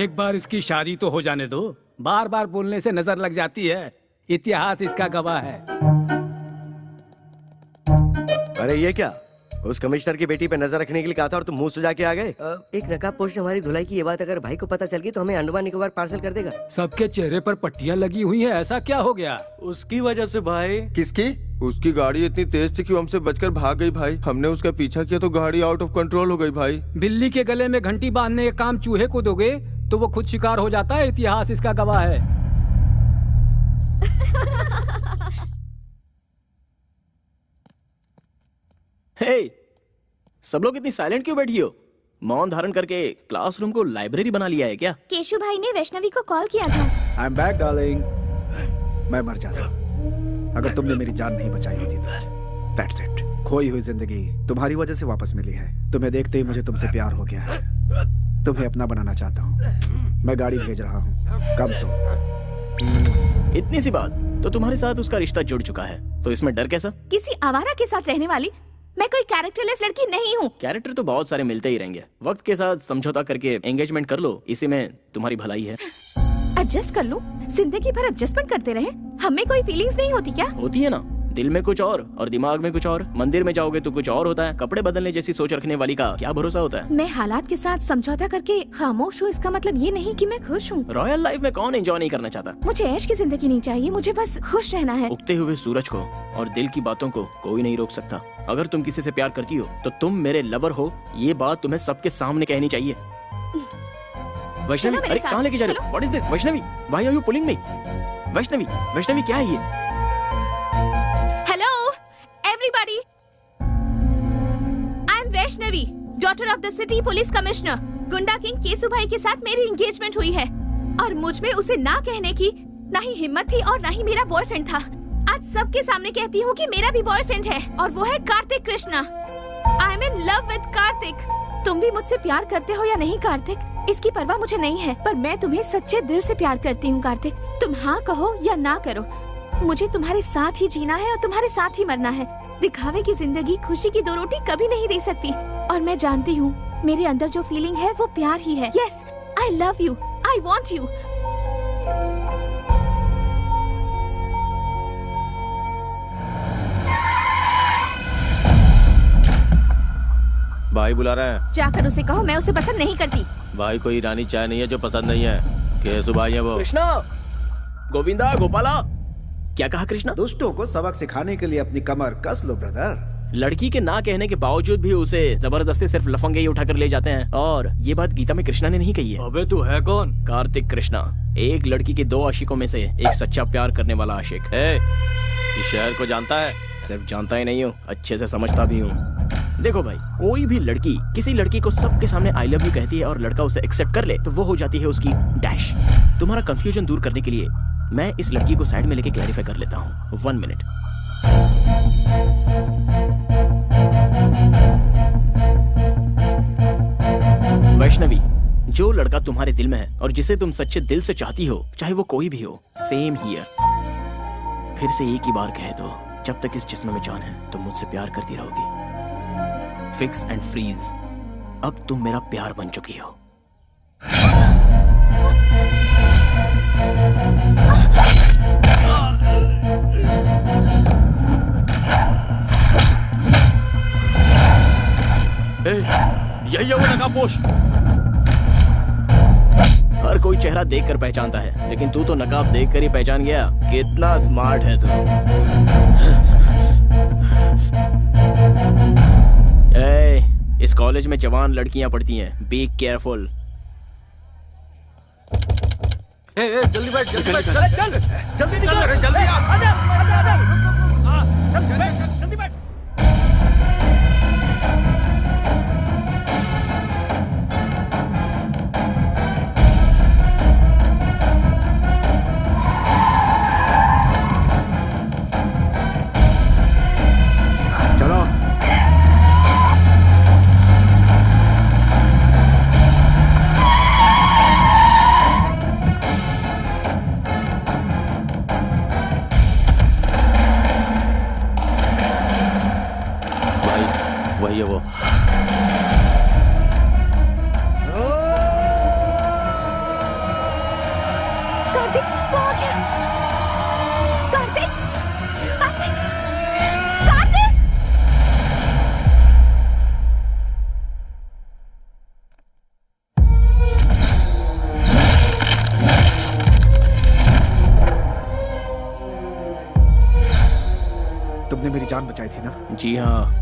एक बार इसकी शादी तो हो जाने दो, बार बार बोलने से नजर लग जाती है। इतिहास इसका गवाह है। अरे ये क्या, उस कमिश्नर की बेटी पे नजर रखने के लिए कहा था और तुम मुंह सुजा के आ गए। एक नकाबपोश ने हमारी धुलाई की ये बात अगर भाई को पता चल गई तो हमें अंडमान निकोबार पार्सल कर देगा। सबके चेहरे पर पट्टियां लगी हुई हैं, ऐसा क्या हो गया? उसकी वजह से भाई। किसकी? उसकी गाड़ी इतनी तेज थी कि वो हमसे बचकर भाग गई भाई। हमने उसका पीछा किया तो गाड़ी आउट ऑफ कंट्रोल हो गई भाई। बिल्ली के गले में घंटी बांधने का काम चूहे को दोगे तो वो खुद शिकार हो जाता है। इतिहास इसका गवाह है। हे, सब लोग इतनी साइलेंट क्यों बैठी हो? मौन धारण करके क्लासरूम को लाइब्रेरी बना लिया है क्या? केशु भाई ने वैष्णवी को कॉल किया था। I am back darling. मैं मर जाता अगर तुमने मेरी जान नहीं बचाई होती तो। That's it. खोई हुई जिंदगी तुम्हारी वजह से वापस मिली है। तुम्हें देखते ही मुझे तुमसे प्यार हो गया है। तुम्हें अपना बनाना चाहता हूँ। मैं गाड़ी भेज रहा हूँ, कम सो। इतनी सी बात, तो तुम्हारे साथ उसका रिश्ता जुड़ चुका है, तो इसमें डर कैसा? किसी आवारा के साथ रहने वाली मैं कोई कैरेक्टरलेस लड़की नहीं हूँ। कैरेक्टर तो बहुत सारे मिलते ही रहेंगे, वक्त के साथ समझौता करके एंगेजमेंट कर लो, इसी में तुम्हारी भलाई है। एडजस्ट कर लूं? जिंदगी भर एडजस्टमेंट करते रहे, हमें कोई फीलिंग्स नहीं होती क्या? होती है ना, दिल में कुछ और दिमाग में कुछ और। मंदिर में जाओगे तो कुछ और होता है, कपड़े बदलने जैसी सोच रखने वाली का क्या भरोसा होता है? मैं हालात के साथ समझौता करके खामोश हूँ, इसका मतलब ये नहीं कि मैं खुश हूँ। रॉयल लाइफ में कौन एंजॉय नहीं करना चाहता? मुझे ऐश की जिंदगी नहीं चाहिए, मुझे बस खुश रहना है। उगते हुए सूरज को और दिल की बातों को कोई नहीं रोक सकता। अगर तुम किसी से प्यार करती हो तो तुम मेरे लवर हो, ये बात तुम्हें सबके सामने कहनी चाहिए। वैष्णवी, अरे कहाँ लेके जा रहे हो? What is this? Vaishnavi, why are you pulling me? Vaishnavi, Vaishnavi क्या है ये? Hello everybody, I am Vaishnavi, daughter of the city police commissioner. Goonda king Kesu bhai के साथ मेरी एंगेजमेंट हुई है और मुझ में उसे ना कहने की ना ही हिम्मत थी और ना ही मेरा बॉयफ्रेंड था। आज सबके सामने कहती हूँ कि मेरा भी बॉयफ्रेंड है और वो है Kartik Krishna. I am in love with Kartik. तुम भी मुझसे प्यार करते हो या नहीं कार्तिक, इसकी परवाह मुझे नहीं है, पर मैं तुम्हें सच्चे दिल से प्यार करती हूँ कार्तिक। तुम हाँ कहो या ना करो, मुझे तुम्हारे साथ ही जीना है और तुम्हारे साथ ही मरना है। दिखावे की जिंदगी खुशी की दो रोटी कभी नहीं दे सकती और मैं जानती हूँ मेरे अंदर जो फीलिंग है वो प्यार ही है। Yes, I love you, I want you. भाई बुला रहा है। जाकर उसे कहो मैं उसे पसंद नहीं करती। भाई कोई ईरानी चाय नहीं है जो पसंद नहीं है। केसु भाई है वो। कृष्णा, गोविंदा, गोपाला, क्या कहा कृष्णा? दुष्टों को सबक सिखाने के लिए अपनी कमर कस लो ब्रदर। लड़की के ना कहने के बावजूद भी उसे जबरदस्ती सिर्फ लफंगे ही उठाकर ले जाते हैं, और ये बात गीता में कृष्णा ने नहीं कही है। अबे तू है कौन? कार्तिक कृष्णा, एक लड़की के 2 आशिकों में से एक सच्चा प्यार करने वाला आशिक। इस शहर को जानता है? सिर्फ जानता ही नहीं हूँ, अच्छे से समझता भी हूँ। देखो भाई, कोई भी लड़की किसी लड़की को सबके सामने आई लव यू कहती है और लड़का उसे एक्सेप्ट कर ले तो वो हो जाती है उसकी डैश। तुम्हारा कंफ्यूजन दूर करने के लिए मैं इस लड़की को साइड में लेके क्लैरिफाई कर लेता हूँ। 1 मिनट। वैष्णवी, जो लड़का तुम्हारे दिल में है और जिसे तुम सच्चे दिल से चाहती हो, चाहे वो कोई भी हो, सेम हियर। फिर से एक ही बार कह दो, जब तक इस जिस्म में जान है तुम मुझसे प्यार करती रहोगी। फिक्स एंड फ्रीज, अब तुम मेरा प्यार बन चुकी हो। यही है वो नकाबपोश। हर कोई चेहरा देखकर पहचानता है, लेकिन तू तो नकाब देखकर ही पहचान गया। कितना स्मार्ट है तू। इस कॉलेज में जवान लड़कियां पढ़ती हैं, बी केयरफुल। जल्दी बैठ, जल्दी बैठ, चल जल्दी निकल, जल्दी आजा, जल्दी बैठ। चलो। वही है वो। कार्तिक, वो आ गया। कार्तिक, कार्तिक, कार्तिक। तुमने मेरी जान बचाई थी ना? जी हाँ।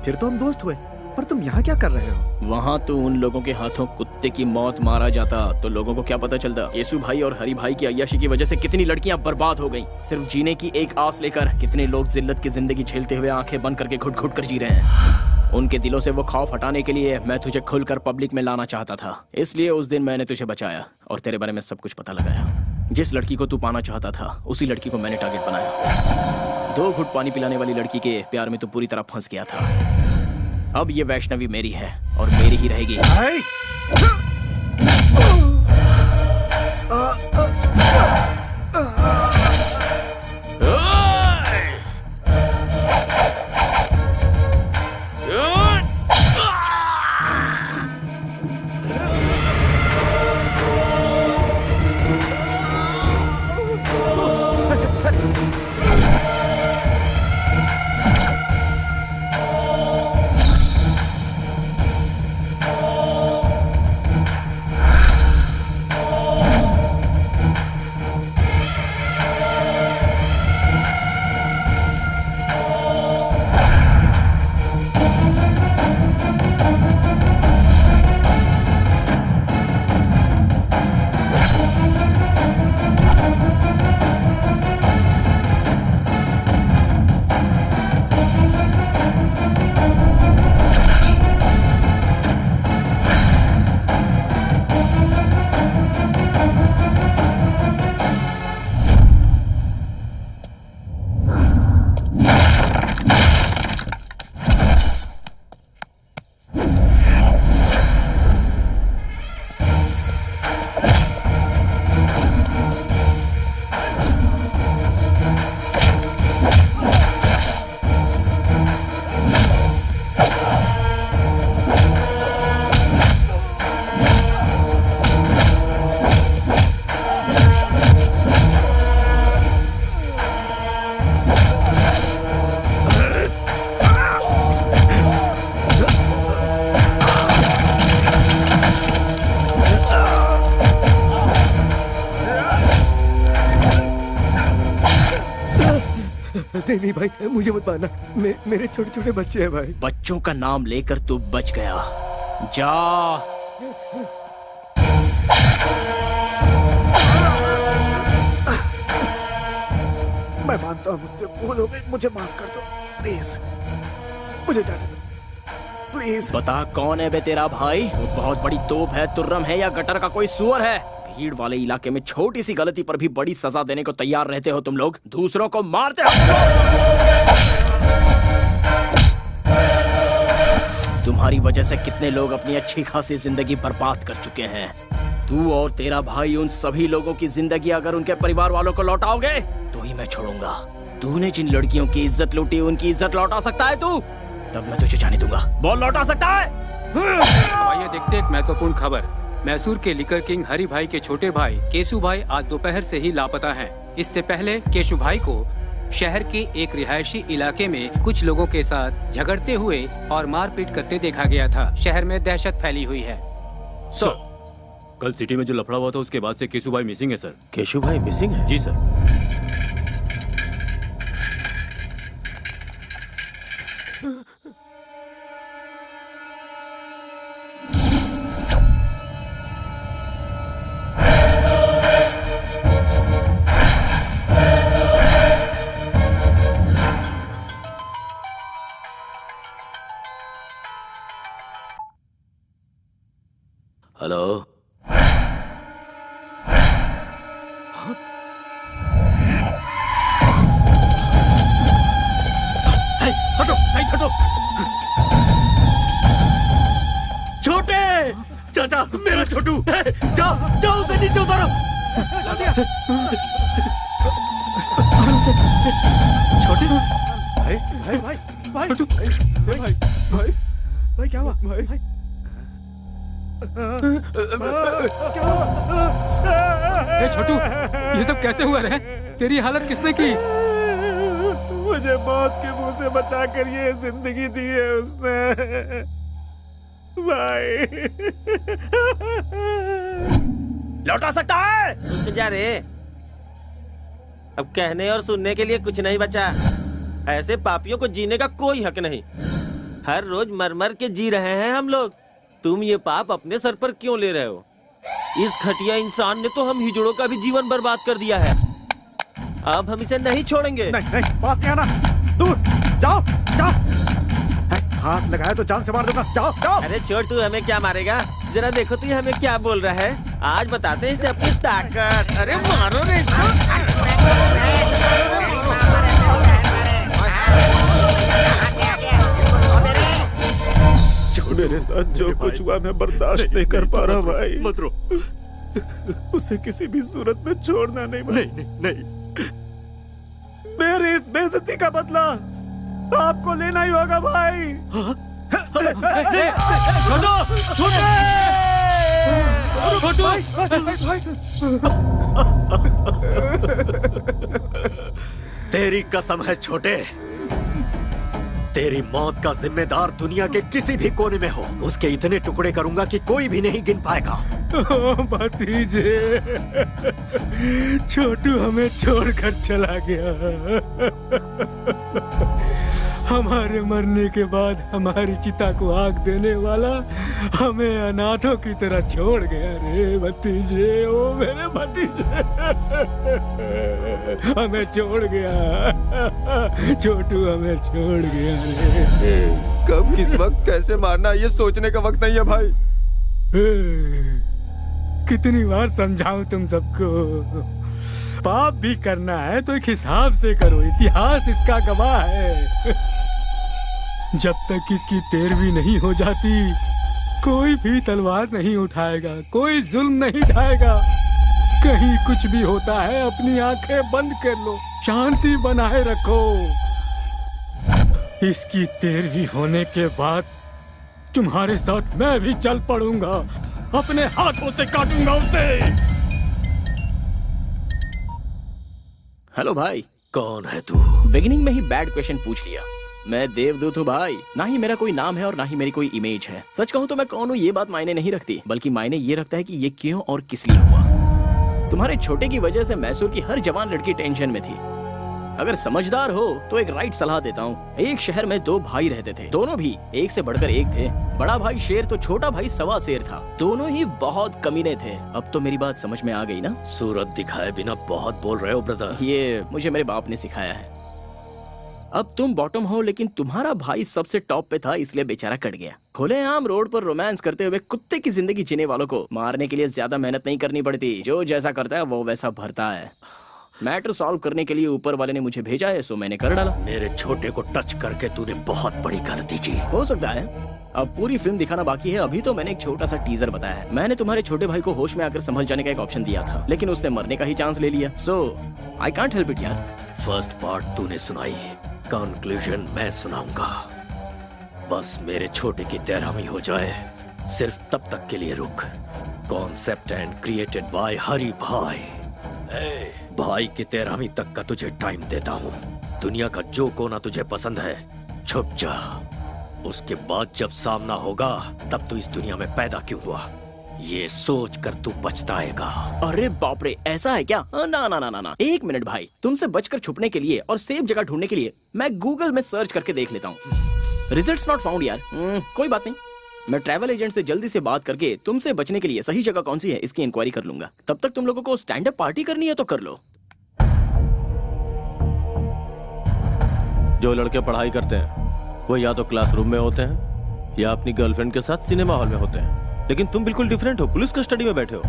फिर तो हम दोस्त हुए, पर तुम यहाँ क्या कर रहे हो? वहाँ तो उन लोगों के हाथों कुत्ते की मौत मारा जाता तो लोगों को क्या पता चलता। केसु भाई और हरि भाई की अय्याशी की वजह से कितनी लड़कियाँ बर्बाद हो गईं। सिर्फ जीने की एक आस लेकर कितने लोग जिल्लत की जिंदगी झेलते हुए आंखें बंद करके घुट घुट कर जी रहे हैं। उनके दिलों से वो खौफ हटाने के लिए मैं तुझे खुलकर पब्लिक में लाना चाहता था, इसलिए उस दिन मैंने तुझे बचाया और तेरे बारे में सब कुछ पता लगाया। जिस लड़की को तू पाना चाहता था उसी लड़की को मैंने टारगेट बनाया। 2 घुट पानी पिलाने वाली लड़की के प्यार में तू पूरी तरह फंस गया था। अब ये वैष्णवी मेरी है और मेरी ही रहेगी। नहीं भाई, मुझे मत मारना। मेरे छोटे छोटे बच्चे हैं भाई। बच्चों का नाम लेकर तू बच गया। जा। मैं मानता हूँ मुझसे भूल हो गई, मुझे माफ कर दो प्लीज, मुझे जाने दो प्लीज। बता कौन है बे तेरा भाई? वो बहुत बड़ी तोप है, तुर्रम है या गटर का कोई सुअर है? भीड़ वाले इलाके में छोटी सी गलती पर भी बड़ी सजा देने को तैयार रहते हो तुम लोग, दूसरों को मारते हो। तुम्हारी वजह से कितने लोग अपनी अच्छी खासी जिंदगी बर्बाद कर चुके हैं। तू और तेरा भाई उन सभी लोगों की जिंदगी अगर उनके परिवार वालों को लौटाओगे तो ही मैं छोड़ूंगा। तूने जिन लड़कियों की इज्जत लूटी उनकी इज्जत लौटा सकता है तू? तब मैं तुझे जाने दूंगा। बोल, लौटा सकता है? आइए देखते एक महत्वपूर्ण खबर। मैसूर के लिकर किंग हरि भाई के छोटे भाई केशु भाई आज दोपहर से ही लापता हैं। इससे पहले केशु भाई को शहर के एक रिहायशी इलाके में कुछ लोगों के साथ झगड़ते हुए और मारपीट करते देखा गया था। शहर में दहशत फैली हुई है। सर, कल सिटी में जो लफड़ा हुआ था उसके बाद से केशु भाई मिसिंग है सर। केशु भाई मिसिंग है? जी सर। हेलो, हटो, हटो। छोटे चाचा, मेरा छोटू, जाओ जाओ उसे नीचे उतारो। छोटे भाई भाई भाई भाई भाई भाई भाई क्या हुआ भाई? छोटू, ये सब कैसे हुआ रे? तेरी हालत किसने की? मुझे मौत के मुंह से बचा कर ये जिंदगी दी है उसने भाई। लौटा सकता है? रुक जा रे, अब कहने और सुनने के लिए कुछ नहीं बचा। ऐसे पापियों को जीने का कोई हक नहीं। हर रोज मर मर के जी रहे हैं हम लोग। तुम ये पाप अपने सर पर क्यों ले रहे हो? इस घटिया इंसान ने तो हम हिजड़ों का भी जीवन बर्बाद कर दिया है। अब हम इसे नहीं छोड़ेंगे। नहीं नहीं, पास नहीं आना, दूर जाओ जाओ। हाथ लगाया तो जान से मार दूंगा, जाओ जाओ। अरे छोड़, तू हमें क्या मारेगा? जरा देखो तू हमें क्या बोल रहा है। आज बताते हैं इसे अपनी ताकत। अरे मारो रे इसको। मेरे साथ जो कुछ हुआ मैं बर्दाश्त नहीं कर पा रहा भाई। मत रो। उसे किसी भी सूरत में छोड़ना नहीं भाई। नहीं नहीं, मेरी इस बेइज्जती का बदला आपको लेना ही होगा भाई। तेरी कसम है छोटे, तेरी मौत का जिम्मेदार दुनिया के किसी भी कोने में हो, उसके इतने टुकड़े करूंगा कि कोई भी नहीं गिन पाएगा। भतीजे, छोटू हमें छोड़कर चला गया। हमारे मरने के बाद हमारी चिता को आग देने वाला हमें अनाथों की तरह छोड़ गया रे भतीजे। ओ मेरे भतीजे, हमें छोड़ गया। छोटू हमें छोड़ गया रे। कब, किस वक्त, कैसे मारना, ये सोचने का वक्त नहीं है भाई। कितनी बार समझाऊं तुम सबको? पाप भी करना है तो एक हिसाब से करो, इतिहास इसका गवाह है। जब तक इसकी पैरवी नहीं हो जाती कोई भी तलवार नहीं उठाएगा, कोई जुल्म नहीं ढाएगा। कहीं कुछ भी होता है अपनी आंखें बंद कर लो, शांति बनाए रखो। इसकी पैरवी होने के बाद तुम्हारे साथ मैं भी चल पड़ूंगा, अपने हाथों से काटूंगा उसे। हेलो भाई। कौन है तू? बिगिनिंग में ही बैड क्वेश्चन पूछ लिया। मैं देवदूत हूँ भाई। ना ही मेरा कोई नाम है और ना ही मेरी कोई इमेज है। सच कहूँ तो मैं कौन हूँ ये बात मायने नहीं रखती, बल्कि मायने ये रखता है कि ये क्यों और किस लिए हुआ। तुम्हारे छोटे की वजह से मैसूर की हर जवान लड़की टेंशन में थी। अगर समझदार हो तो एक राइट सलाह देता हूँ। एक शहर में 2 भाई रहते थे, दोनों भी एक से बढ़कर एक थे। बड़ा भाई शेर तो छोटा भाई सवा शेर था, दोनों ही बहुत कमीने थे। अब तो मेरी बात समझ में आ गई ना? सूरत दिखाए बिना बहुत बोल रहे हो ब्रदर। ये मुझे मेरे बाप ने सिखाया है। अब तुम बॉटम हो, लेकिन तुम्हारा भाई सबसे टॉप पे था, इसलिए बेचारा कट गया। खुलेआम रोड पर रोमांस करते हुए कुत्ते की जिंदगी जीने वालों को मारने के लिए ज्यादा मेहनत नहीं करनी पड़ती। जो जैसा करता है वो वैसा भरता है। मैटर सॉल्व करने के लिए ऊपर वाले ने मुझे भेजा है, सो मैंने कर डाला। मेरे छोटे को टच करके तूने बहुत बड़ी गलती की। हो सकता है, अब पूरी फिल्म दिखाना बाकी है। अभी तो मैंने एक छोटा सा टीजर बताया है। मैंने तुम्हारे छोटे भाई को होश में आकर संभल जाने का एक ऑप्शन दिया था, लेकिन उसने मरने का ही चांस ले लिया। सो आई कांट हेल्प इट यार। फर्स्ट पार्ट तूने सुनाई, कंक्लूजन मैं सुनाऊंगा। बस मेरे छोटे की तैरामी हो जाए, सिर्फ तब तक के लिए रुक। कॉन्सेप्ट एंड क्रिएटेड बाय हरी भाई। भाई की तैरामी तक का तुझे टाइम देता हूँ। दुनिया का जो कोना तुझे पसंद है छुप जा। उसके बाद जब सामना होगा तब तू इस दुनिया में पैदा क्यों हुआ ये सोच कर तू पछताएगा। अरे बाप रे, ऐसा है क्या? ना ना ना ना ना, एक मिनट भाई। तुमसे बचकर छुपने के लिए और सेफ जगह ढूंढने के लिए मैं गूगल में सर्च करके देख लेता हूँ। रिजल्ट्स नॉट फाउंड यार। कोई बात नहीं, मैं ट्रैवल एजेंट से जल्दी से बात करके तुमसे बचने के लिए सही जगह कौन सी है इसकी इंक्वायरी कर लूंगा। तब तक तुम लोगों को स्टैंड अप पार्टी करनी है तो कर लो। जो लड़के पढ़ाई करते हैं वो या तो क्लासरूम में होते हैं या अपनी गर्लफ्रेंड के साथ सिनेमा हॉल में होते हैं, लेकिन तुम बिल्कुल डिफरेंट हो, पुलिस कस्टडी में बैठे हो।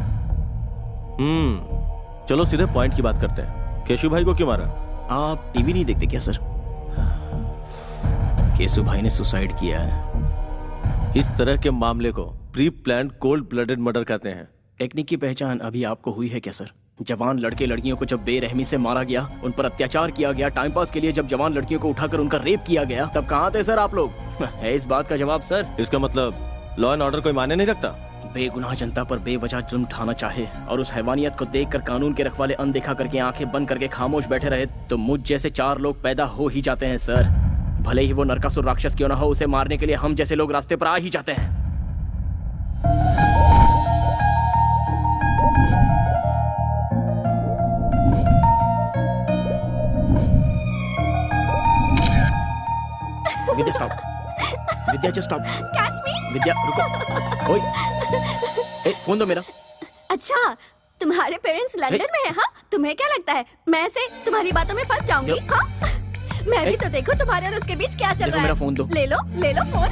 चलो सीधे पॉइंट की बात करते हैं। केशु भाई को क्यों मारा? आप टीवी नहीं देखते क्या सर? केशु भाई ने सुसाइड किया है। इस तरह के मामले को pre planned cold blooded murder कहते हैं। टेक्निक की पहचान अभी आपको हुई है क्या सर? जवान लड़के लड़कियों को जब बेरहमी से मारा गया, उन पर अत्याचार किया गया, टाइम पास के लिए जब जवान लड़कियों को उठाकर उनका रेप किया गया, तब कहाँ थे सर आप लोग? है इस बात का जवाब सर? इसका मतलब लॉ एंड ऑर्डर कोई मायने नहीं रखता? बेगुनाह जनता पर बेवजह जुल्म ढाना चाहे और उस हैवानियत को देखकर कानून के रखवाले अनदेखा करके आंखें बंद करके खामोश बैठे रहे, तो मुझ जैसे 4 लोग पैदा हो ही जाते हैं सर। भले ही वो नरकासुर राक्षस क्यों ना हो, उसे मारने के लिए हम जैसे लोग रास्ते पर आ ही जाते हैं। Vidya stop, Vidya just stop. Catch me. Vidya रुको। ओए, ए, फोन दो मेरा। अच्छा, तुम्हारे पेरेंट्स लंदन में हैं? हाँ, तुम्हें क्या लगता है मैं ऐसे तुम्हारी बातों में फंस जाऊंगी? हाँ, मैं भी तो देखो तुम्हारे और उसके बीच क्या चल रहा है। मेरा फोन दो। ले लो फोन।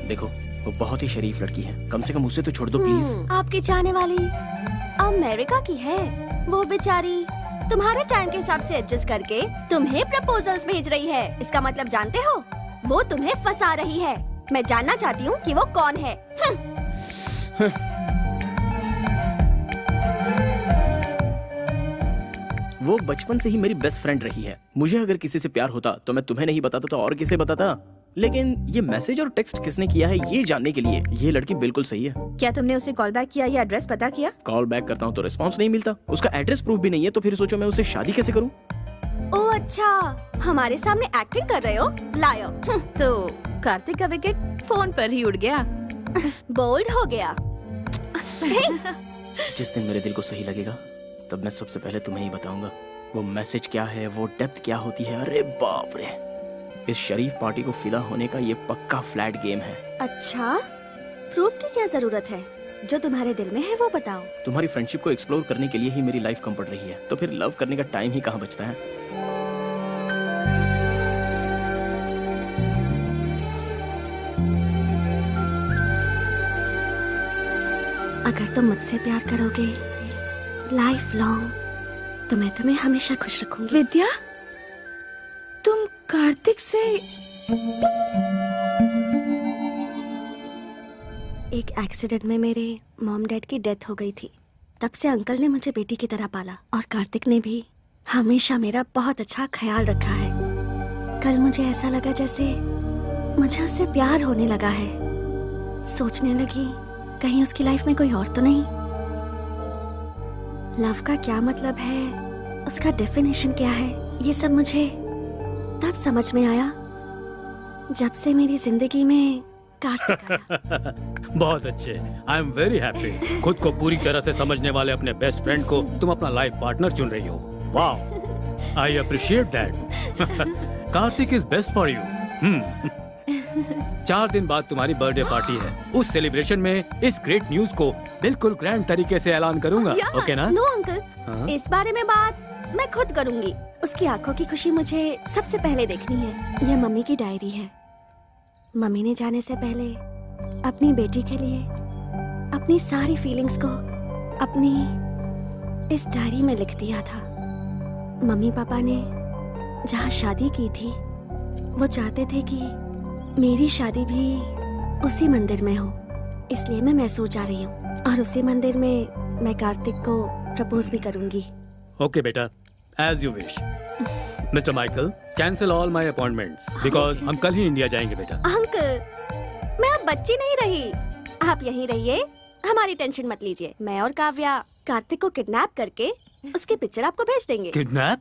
देखो, वो बहुत ही शरीफ लड़की है, कम से कम उसे तो छोड़ दो प्लीज। आपकी चाहने वाली अमेरिका की है। वो बेचारी तुम्हारे टाइम के हिसाब से एडजस्ट करके तुम्हें प्रपोजल्स भेज रही है। इसका मतलब जानते हो? वो तुम्हें फंसा रही है। मैं जानना चाहती हूँ कि वो कौन है। वो बचपन से ही मेरी बेस्ट फ्रेंड रही है। मुझे अगर किसी से प्यार होता तो मैं तुम्हें नहीं बताता तो और किसे बताता। लेकिन ये मैसेज और टेक्स्ट किसने किया है ये जानने के लिए ये लड़की बिल्कुल सही है। क्या तुमने उसे कॉल बैक किया या एड्रेस पता किया? कॉल बैक करता हूँ तो रिस्पांस नहीं मिलता, उसका एड्रेस प्रूफ भी नहीं है, तो फिर सोचो मैं उससे शादी कैसे करूँ? ओह अच्छा, हमारे सामने एक्टिंग कर रहे हो? लायो। तो कार्तिक का विकेट फोन पर ही उड़ गया। बोल्ड हो गया। जिस दिन मेरे दिल को सही लगेगा तब मैं सबसे पहले तुम्हें ही बताऊंगा वो मैसेज क्या है, वो डेप्थ क्या होती है। अरे बाप रे, इस शरीफ पार्टी को फिदा होने का ये पक्का फ्लैट गेम है। अच्छा, प्रूफ की क्या जरूरत है? जो तुम्हारे दिल में है वो बताओ। तुम्हारी फ्रेंडशिप को एक्सप्लोर करने के लिए ही मेरी लाइफ कम पड़ रही है, तो फिर लव करने का टाइम ही कहाँ बचता है। अगर तुम मुझसे प्यार करोगे लाइफ लॉन्ग तो मैं तुम्हें हमेशा खुश रखूंगी। विद्या, तुम कार्तिक से एक एक्सीडेंट में मेरे मॉम डैड की डेथ हो गई थी। तब से अंकल ने मुझे बेटी की तरह पाला और कार्तिक ने भी हमेशा मेरा बहुत अच्छा ख्याल रखा है। कल मुझे ऐसा लगा जैसे मुझे उससे प्यार होने लगा है। सोचने लगी कहीं उसकी लाइफ में कोई और तो नहीं। लव का क्या मतलब है, उसका डेफिनेशन क्या है, ये सब मुझे तब समझ में आया जब से मेरी जिंदगी में कार्तिक आया। बहुत अच्छे, आई एम वेरी हैप्पी। खुद को पूरी तरह से समझने वाले अपने बेस्ट फ्रेंड को तुम अपना लाइफ पार्टनर चुन रही हो। वाह, I appreciate that. Kartik is best for you. 4 दिन बाद तुम्हारी बर्थडे पार्टी है। उस सेलिब्रेशन में इस ग्रेट न्यूज को बिल्कुल ग्रैंड तरीके से ऐलान करूंगा। ओके ना? नो अंकल, इस बारे में बात मैं खुद करूंगी। उसकी आंखों की खुशी मुझे सबसे पहले देखनी है। यह मम्मी की डायरी है। मम्मी ने जाने से पहले अपनी बेटी के लिए अपनी सारी फीलिंग्स को अपनी इस डायरी में लिख दिया था। मम्मी पापा ने जहाँ शादी की थी वो चाहते थे कि मेरी शादी भी उसी मंदिर में हो, इसलिए मैं मैसूर जा रही हूँ और उसी मंदिर में मैं कार्तिक को प्रपोज भी करूंगी। ओके बेटा, as you wish. Mister Michael, cancel all my appointments because हम कल ही इंडिया जाएंगे बेटा। अंकल, मैं अब बच्ची नहीं रही। आप यहीं रहिए, हमारी टेंशन मत लीजिए। मैं और काव्या कार्तिक को किडनैप करके उसकी पिक्चर आपको भेज देंगे। किडनैप?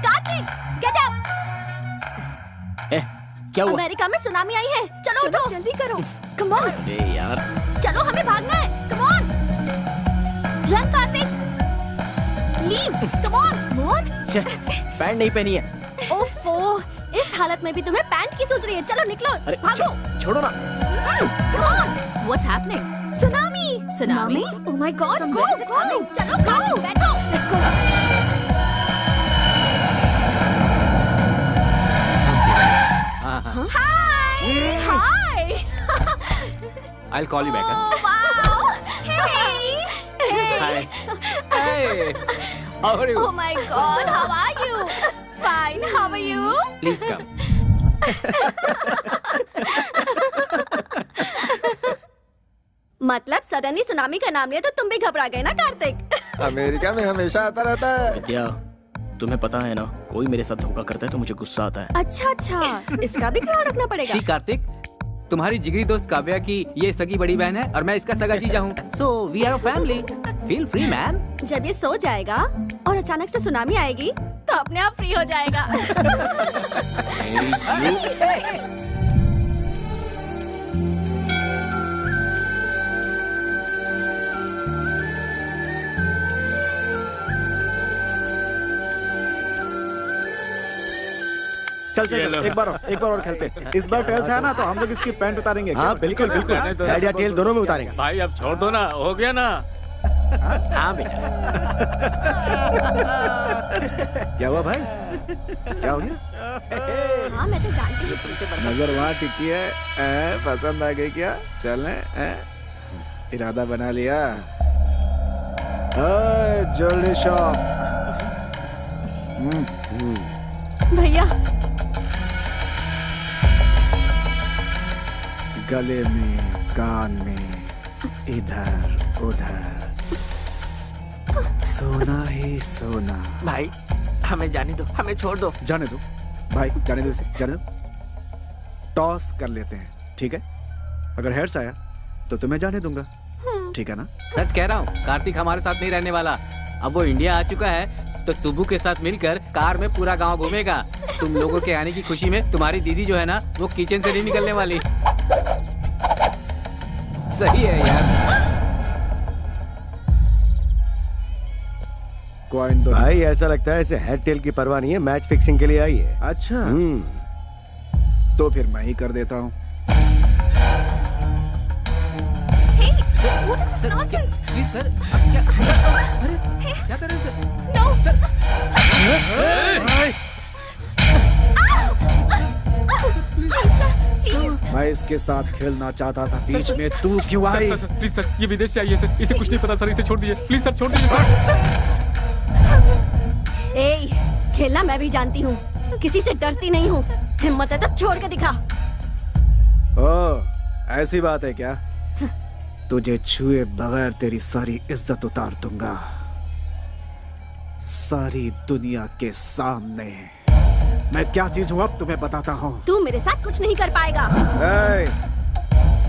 Kartik, get up! क्या हुआ? अमेरिका में सुनामी आई है। चलो उठो, जल्दी करो। Come on. अरे यार, चलो, हमें भागना है। Come on, run Kartik, leave, come on, move. Pant नहीं पहनी है। ओफो, इस हालत में भी तुम्हें पैंट की सोच रही है। चलो निकलो, अरे भागो। छोड़ो ना। Come on. What's happening? Tsunami. Tsunami? Oh my God! Go, go. चलो, go. बैठो. Let's go. Hi. Hi. I'll call you back. Oh, wow. Hey. Hi. Hey. How are you? Oh my God! How are you? Fine. How are you? Please come. मतलब सडनली सुनामी का नाम लिया तो तुम भी घबरा गए ना कार्तिक? अमेरिका में हमेशा आता रहता है। विद्या, तुम्हें पता है ना, कोई मेरे साथ धोखा करता है तो मुझे गुस्सा आता है। अच्छा, इसका भी ख्याल रखना पड़ेगा। सी कार्तिक, तुम्हारी जिगरी दोस्त काव्या की ये सगी बड़ी बहन है और मैं इसका सगा जीजा हूँ। So we are a family. Feel free man. जब ये सो जाएगा और अचानक से सुनामी आएगी तो अपने आप फ्री हो जाएगा। चल एक बार और खेलते। इस बार टेल्स है ना तो हम लोग इसकी पैंट उतारेंगे। हाँ बिल्कुल बिल्कुल, हेड या टेल दोनों में उतारेगा। भाई अब छोड़ दो ना, हो गया ना। हाँ बेटा। क्या हुआ भाई? क्या हो गया? हाँ मैं तो जानती हूँ तुमसे। नजर वहाँ टिकी है। पसंद आ गई क्या? चलें? इरादा बना लिया। Jewellery shop. भैया, गले में, कान में, इधर उधर, सोना ही सोना। भाई हमें जाने दो, हमें छोड़ दो। जाने दो भाई, जाने दो इसे, जाने दो। टॉस कर लेते हैं, ठीक है? अगर हेड्स आया तो तुम्हें जाने दूंगा, ठीक है ना? सच कह रहा हूँ, कार्तिक हमारे साथ नहीं रहने वाला। अब वो इंडिया आ चुका है तो सुबू के साथ मिलकर कार में पूरा गांव घूमेगा। तुम लोगों के आने की खुशी में तुम्हारी दीदी जो है ना, वो किचन से नहीं निकलने वाली। सही है यार। कॉइन दो भाई, ऐसा लगता है इसे हेड टेल की परवाह नहीं है, मैच फिक्सिंग के लिए आई है। अच्छा, तो फिर मैं ही कर देता हूँ। What is this nonsense? Please sir, क्या? अरे क्या कर रहे हो सर? No. सर। Please. मैं इसके साथ खेलना चाहता था, बीच में तू क्यों आई? प्लीज सर, ये विदेश चाहिए सर, इसे कुछ नहीं पता सर, इसे छोड़ दीजिए प्लीज सर, छोड़ दीजिए सर। ए, खेलना मैं भी जानती हूँ, किसी से डरती नहीं हूँ। हिम्मत है तो छोड़ के दिखा। ओ, ऐसी बात है क्या? तुझे छुए बगैर तेरी सारी इज्जत उतार दूंगा, सारी दुनिया के सामने। मैं क्या चीज हूँ अब तुम्हें बताता हूँ। तू मेरे साथ कुछ नहीं कर पाएगा।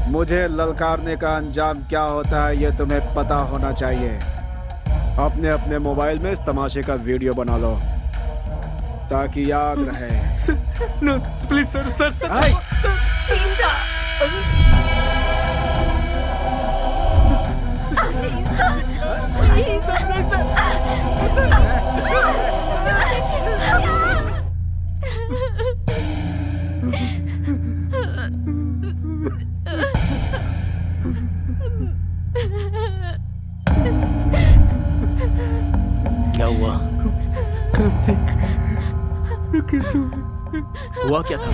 मुझे ललकारने का अंजाम क्या होता है ये तुम्हें पता होना चाहिए। अपने अपने मोबाइल में इस तमाशे का वीडियो बना लो ताकि याद रहे। No please sir sir sir please क्या हुआ? कार्तिक हुआ क्या था?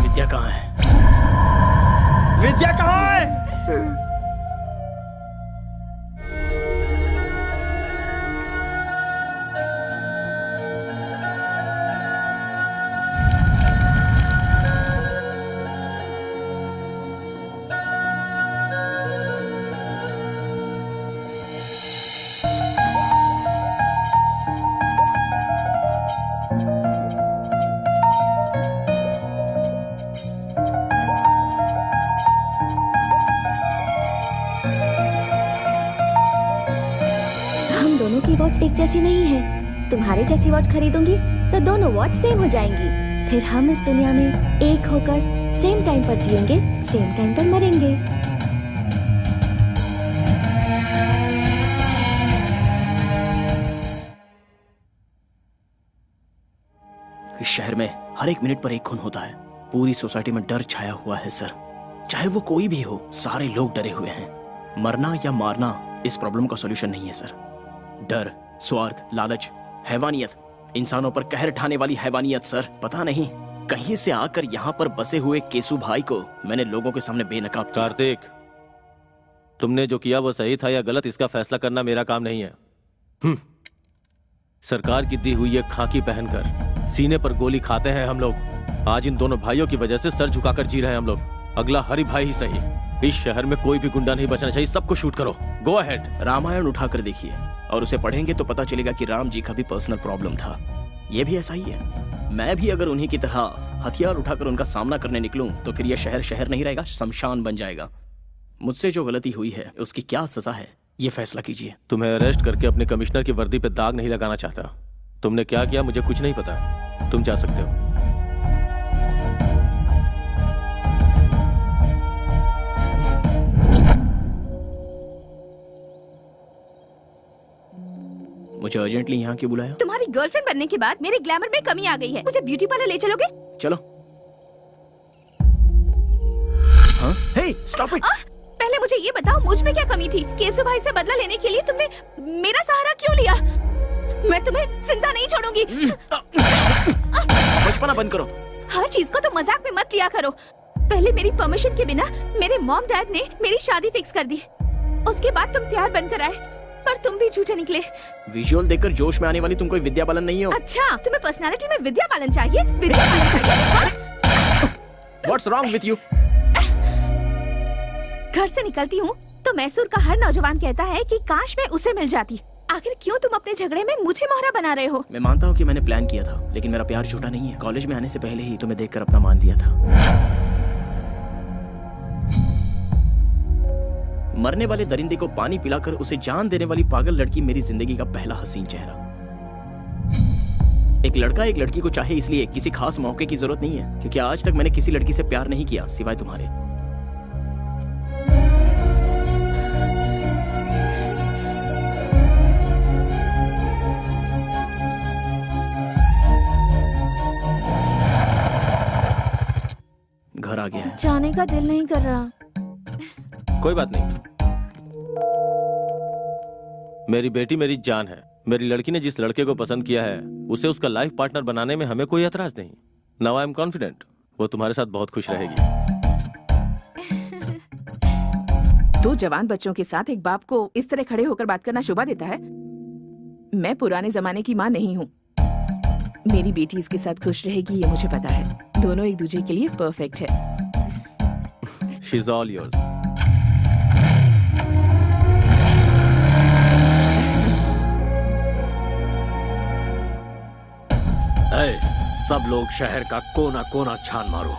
विद्या कहाँ है? विद्या कहाँ है? वॉच एक जैसी नहीं है। तुम्हारे जैसी वॉच खरीदूंगी तो दोनों वॉच सेम हो जाएंगी। फिर हम इस दुनिया में एक होकर सेम टाइम पर जिएंगे, सेम टाइम पर मरेंगे। इस शहर में हर एक मिनट पर एक खून होता है। पूरी सोसाइटी में डर छाया हुआ है सर। चाहे वो कोई भी हो, सारे लोग डरे हुए हैं। मरना या मारना इस प्रॉब्लम का सॉल्यूशन नहीं है सर। डर, स्वार्थ, लालच, हैवानियत, इंसानों पर कहर ढाने वाली हैवानियत सर। पता नहीं कहीं से आकर यहाँ पर बसे हुए केसु भाई को मैंने लोगों के सामने बेनकाब किया। कार्तिक, तुमने जो किया वो सही था या गलत, इसका फैसला करना मेरा काम नहीं है। सरकार की दी हुई ये खाकी पहनकर सीने पर गोली खाते हैं हम लोग। आज इन दोनों भाइयों की वजह से सर झुकाकर जी रहे हैं हम लोग। अगला हरि भाई ही सही, इस शहर में कोई भी गुंडा नहीं बचना चाहिए। सबको शूट करो, गो अहेड। रामायण उठाकर देखिए और उसे पढ़ेंगे तो पता चलेगा कि राम जी का भी पर्सनल प्रॉब्लम था। ये भी ऐसा ही है। मैं भी अगर उन्हीं की तरह हथियार उठाकर उनका सामना करने निकलूं तो फिर यह शहर शहर नहीं रहेगा, शमशान बन जाएगा। मुझसे जो गलती हुई है उसकी क्या सजा है, ये फैसला कीजिए। तुम्हें अरेस्ट करके अपने कमिश्नर की वर्दी पे दाग नहीं लगाना चाहता। तुमने क्या किया मुझे कुछ नहीं पता। तुम जा सकते हो। मुझे अर्जेंटली यहाँ क्यों बुलाया? तुम्हारी गर्लफ्रेंड बनने के बाद मेरे ग्लैमर में कमी आ गई है। मुझे ब्यूटी पार्लर ले चलोगे? चलो। हाँ? हे, स्टॉप इट। पहले मुझे ये बताओ, मुझ में क्या कमी थी? केसु भाई से बदला लेने के लिए तुमने मेरा सहारा क्यों लिया? मैं तुम्हें जिंदा नहीं छोड़ूंगी। बचपना बंद करो। हर चीज को तो मजाक में मत लिया करो। पहले मेरी परमिशन के बिना मेरे मॉम डैड ने मेरी शादी फिक्स कर दी। उसके बाद तुम प्यार बनकर आए, पर तुम भी झूठे निकले। विजुअल देखकर जोश में आने वाली तुम कोई विद्या बालन नहीं हो। अच्छा, तुम्हें पर्सनालिटी में विद्या बालन चाहिए? विद्या बालन चाहिए? What's wrong with you? घर से निकलती हूँ तो मैसूर का हर नौजवान कहता है कि काश मैं उसे मिल जाती। आखिर क्यों तुम अपने झगड़े में मुझे मोहरा बना रहे हो? मैं मानता हूँ कि मैंने प्लान किया था, लेकिन मेरा प्यार झूठा नहीं है। कॉलेज में आने से पहले ही तुम्हें देखकर अपना मान लिया था। मरने वाले दरिंदे को पानी पिलाकर उसे जान देने वाली पागल लड़की मेरी जिंदगी का पहला हसीन चेहरा। एक लड़का एक लड़की को चाहे इसलिए किसी खास मौके की जरूरत नहीं है, क्योंकि आज तक मैंने किसी लड़की से प्यार नहीं किया सिवाय तुम्हारे। घर आ गया है। जाने का दिल नहीं कर रहा। कोई बात नहीं, मेरी बेटी मेरी जान है। मेरी लड़की ने जिस लड़के को पसंद किया है उसे उसका लाइफ पार्टनर बनाने में हमें कोई एतराज नहीं। नाउ आई एम कॉन्फिडेंट वो तुम्हारे साथ बहुत खुश रहेगी। दो जवान बच्चों के साथ एक बाप को इस तरह खड़े होकर बात करना शोभा देता है? मैं पुराने जमाने की माँ नहीं हूँ। मेरी बेटी इसके साथ खुश रहेगी ये मुझे पता है। दोनों एक दूसरे के लिए परफेक्ट है। She is all yours. सब लोग शहर का कोना कोना छान मारो।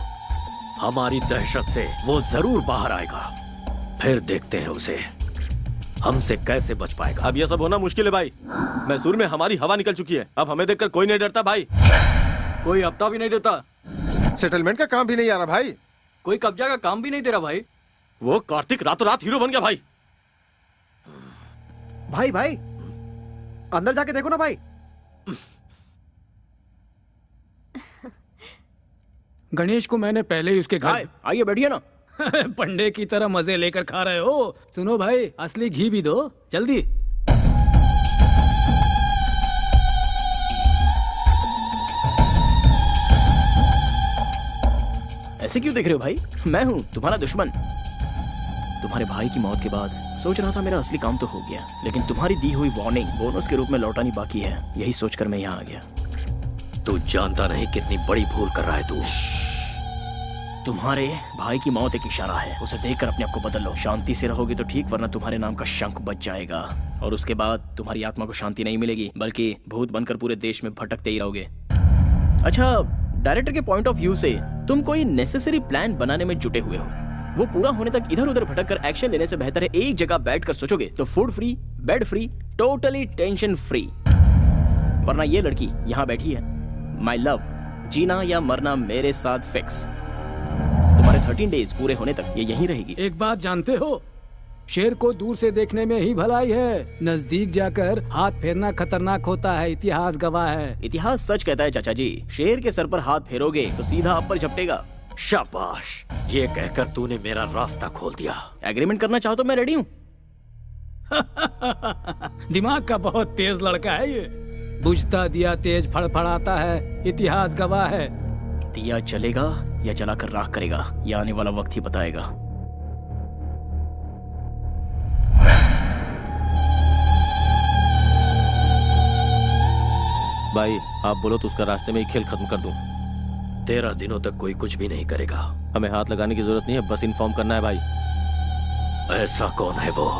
हमारी दहशत से वो जरूर बाहर आएगा। फिर देखते हैं उसे हमसे कैसे बच पाएगा। अब यह सब होना मुश्किल है भाई। मैसूर में हमारी हवा निकल चुकी है। अब हमें देखकर कोई नहीं डरता भाई। कोई हफ्ता भी नहीं देता। सेटलमेंट का काम भी नहीं आ रहा भाई। कोई कब्जा का काम भी नहीं दे रहा भाई। वो कार्तिक रातों रात हीरो बन गया भाई। भाई अंदर जाके देखो ना भाई। गणेश को मैंने पहले ही उसके घर। आइए बैठिए ना। पंडे की तरह मजे लेकर खा रहे हो। सुनो भाई, असली घी भी दो जल्दी। ऐसे क्यों देख रहे हो भाई? मैं हूँ तुम्हारा दुश्मन। तुम्हारे भाई की मौत के बाद सोच रहा था मेरा असली काम तो हो गया, लेकिन तुम्हारी दी हुई वार्निंग बोनस के रूप में लौटानी बाकी है। यही सोचकर मैं यहाँ आ गया। तू जानता नहीं कितनी बड़ी भूल कर रहा है तू। तुम्हारे भाई की मौत एक इशारा है। उसे देखकर अपने आप को बदल लो। शांति से रहोगे तो ठीक, वरना तुम्हारे नाम का शंख बच जाएगा और उसके बाद तुम्हारी आत्मा को शांति नहीं मिलेगी, बल्कि भूत बनकर पूरे देश में भटकते ही रहोगे। अच्छा, डायरेक्टर के पॉइंट ऑफ व्यू से तुम कोई नेसेसरी प्लान बनाने में जुटे हुए हो। वो पूरा होने तक इधर उधर भटक कर एक्शन लेने से बेहतर है एक जगह बैठकर सोचोगे तो food free, bed free, totally tension free. वरना ये लड़की यहाँ बैठी है, माय लव, जीना या मरना मेरे साथ फिक्स। तुम्हारे 13 डेज पूरे होने तक ये यहीं रहेगी। एक बात जानते हो, शेर को दूर से देखने में ही भलाई है, नजदीक जाकर हाथ फेरना खतरनाक होता है। इतिहास गवाह है। इतिहास सच कहता है चाचा जी। शेर के सर पर हाथ फेरोगे तो सीधा आप पर झपटेगा। शाबाश, ये कहकर तूने मेरा रास्ता खोल दिया। एग्रीमेंट करना चाहो तो मैं रेडी हूँ। दिमाग का बहुत तेज लड़का है ये। बुझता दिया तेज फड़फड़ाता है, इतिहास गवाह है। दिया जलेगा या जलाकर राख करेगा, यह आने वाला वक्त ही बताएगा। भाई आप बोलो तो उसका रास्ते में ही खेल खत्म कर दूं। 13 दिनों तक कोई कुछ भी नहीं करेगा। हमें हाथ लगाने की जरूरत नहीं है, बस इन्फॉर्म करना है भाई। ऐसा कौन है वो?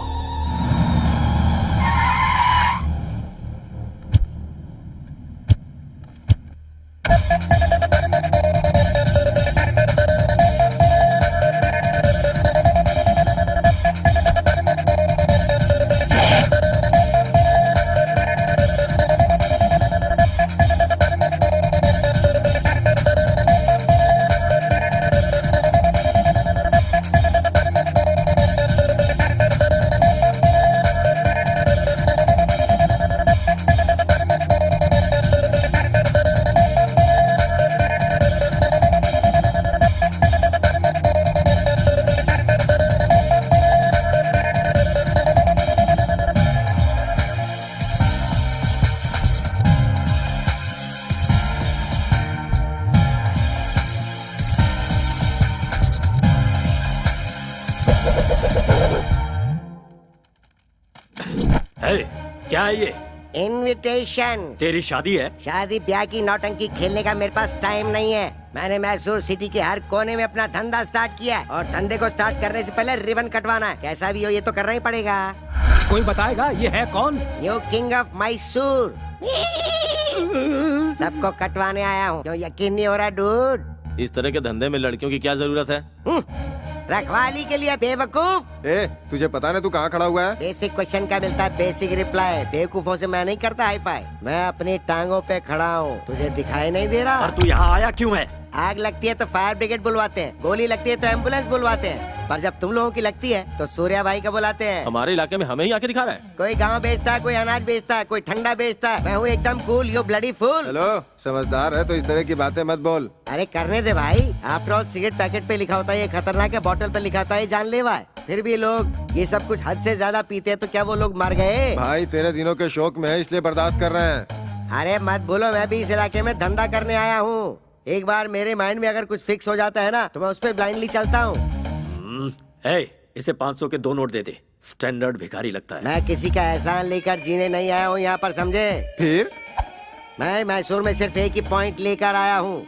क्या है ये? इनविटेशन। तेरी शादी है? शादी ब्याह की नौटंकी खेलने का मेरे पास टाइम नहीं है। मैंने मैसूर सिटी के हर कोने में अपना धंधा स्टार्ट किया है और धंधे को स्टार्ट करने से पहले रिबन कटवाना है। कैसा भी हो ये तो करना ही पड़ेगा। कोई बताएगा ये है कौन? New king of Mysore. सबको कटवाने आया हूँ। क्यों यकीन नहीं हो रहा डूड? इस तरह के धंधे में लड़कियों की क्या जरूरत है? रखवाली के लिए बेवकूफ। तुझे पता ना तू कहाँ खड़ा हुआ है? बेसिक क्वेश्चन का मिलता है बेसिक रिप्लाई। बेवकूफों से मैं नहीं करता हाई फाई। मैं अपनी टांगों पे खड़ा हूँ, तुझे दिखाई नहीं दे रहा? और तू यहाँ आया क्यों है? आग लगती है तो फायर ब्रिगेड बुलवाते हैं, गोली लगती है तो एम्बुलेंस बुलवाते हैं, पर जब तुम लोगों की लगती है तो सूर्या भाई का बुलाते हैं। हमारे इलाके में हमें ही आके दिखा रहा है। कोई गाँव बेचता है, कोई अनाज बेचता है, कोई ठंडा बेचता है। मैं हूँ एकदम cool, you bloody fool. Hello, समझदार है तो इस तरह की बातें मत बोल। अरे करने दे भाई। आफ्टर ऑल सिगरेट पैकेट पे लिखा होता है ये खतरनाक है, बोतल पे लिखा होता है ये जानलेवा है। फिर भी लोग ये सब कुछ हद से ज्यादा पीते हैं, तो क्या वो लोग मर गए? भाई 13 दिनों के शौक में है इसलिए बर्दाश्त कर रहे हैं। अरे मत बोलो, मैं भी इस इलाके में धंधा करने आया हूँ। एक बार मेरे माइंड में अगर कुछ फिक्स हो जाता है ना तो मैं उस पर ब्लाइंडली चलता हूँ। इसे 500 के 2 नोट दे दे। स्टैंडर्ड भिखारी लगता है। मैं किसी का एहसान लेकर जीने नहीं आया हूँ यहाँ पर, समझे? फिर मैं मैसूर में सिर्फ एक ही पॉइंट लेकर आया हूँ।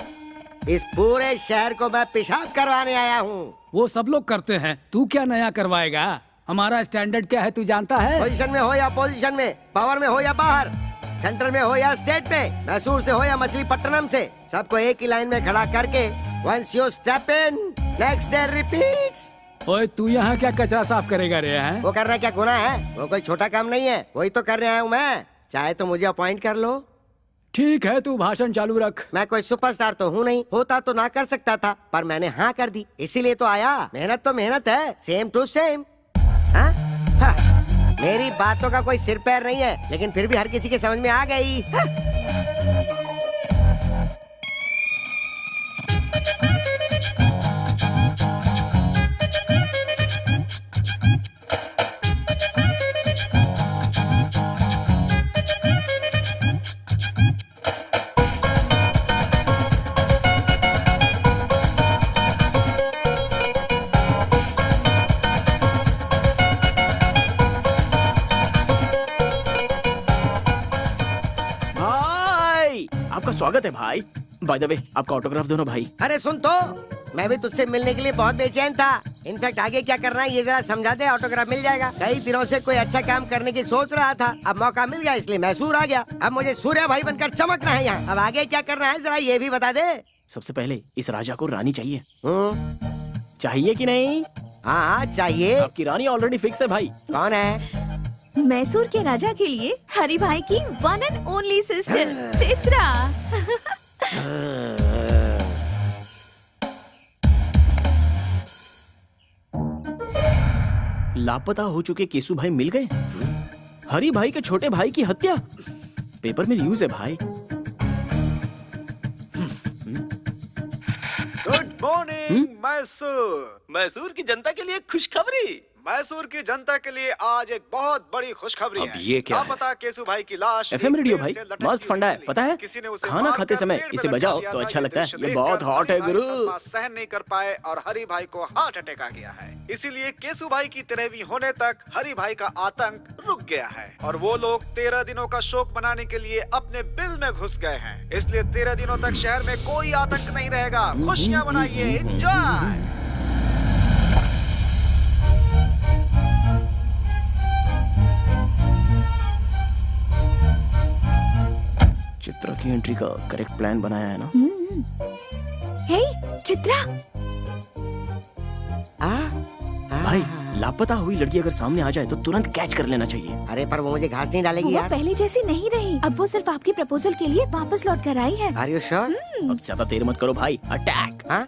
इस पूरे शहर को मैं पेशाब करवाने आया हूँ। वो सब लोग करते हैं, तू क्या नया करवाएगा? हमारा स्टैंडर्ड क्या है तू जानता है? पोजीशन में हो या अपोजिशन में, पावर में हो या बाहर, सेंटर में हो या स्टेट में, मैसूर से हो या मछलीपट्टनम से, सबको एक ही लाइन में खड़ा करके once you step in next day repeats. ओए तू यहाँ क्या कचरा साफ करेगा रे हैं? वो करना क्या गुनाह है? वो कोई छोटा काम नहीं है, वही तो करने आया हूँ मैं। चाहे तो मुझे अपॉइंट कर लो। ठीक है, तू भाषण चालू रख। मैं कोई सुपरस्टार तो हूँ नहीं, होता तो ना कर सकता था, पर मैंने हाँ कर दी, इसीलिए तो आया। मेहनत तो मेहनत है, सेम टू सेम। हाँ? हाँ। मेरी बातों का कोई सिर पैर नहीं है, लेकिन फिर भी हर किसी के समझ में आ गई। हाँ? स्वागत है भाई। बाय द वे, आपका ऑटोग्राफ दो ना भाई। अरे सुन तो, मैं भी तुझसे मिलने के लिए बहुत बेचैन था। इनफैक्ट आगे क्या करना है ये जरा समझा दे, ऑटोग्राफ मिल जाएगा। कई दिनों से कोई अच्छा काम करने की सोच रहा था, अब मौका मिल गया इसलिए मैसूर आ गया। अब मुझे सूर्या भाई बनकर चमकना है यहाँ। अब आगे क्या करना है जरा ये भी बता दे। सबसे पहले इस राजा को रानी चाहिए। चाहिए कि नहीं? हाँ चाहिए। आपकी रानी ऑलरेडी फिक्स है भाई। कौन है? मैसूर के राजा के लिए हरि भाई की one and only sister Chitra. लापता हो चुके केसु भाई मिल गए। हरि भाई के छोटे भाई की हत्या पेपर में न्यूज है भाई। Good morning Mysore. मैसूर की जनता के लिए खुशखबरी। मैसूर की जनता के लिए आज एक बहुत बड़ी खुशखबरी है। ये क्या है? पता केसु भाई की लाश एफएम रेडियो भाई मस्त फंडा है, पता है? खाना खाते समय इसे बजाओ तो अच्छा लगता है। ये बहुत हॉट है गुरु। सहन नहीं कर पाए और हरि भाई को हार्ट अटैक आ गया है, इसीलिए केसु भाई की 13वीं होने तक हरि भाई का आतंक रुक गया है और वो लोग 13 दिनों का शोक मनाने के लिए अपने बिल में घुस गए हैं। इसलिए 13 दिनों तक शहर में कोई आतंक नहीं रहेगा। खुशियाँ मनाइए, एंजॉय। चित्रा की एंट्री का करेक्ट प्लान बनाया है ना? हे चित्रा। भाई लापता हुई लड़की अगर सामने आ जाए तो तुरंत कैच कर लेना चाहिए। अरे पर वो मुझे घास नहीं डालेगी वो यार। पहले जैसी नहीं रही, अब वो सिर्फ आपकी प्रपोजल के लिए वापस लौट कर आई है। Are you sure? अब ज्यादा देर मत करो भाई, अटैक। हाँ?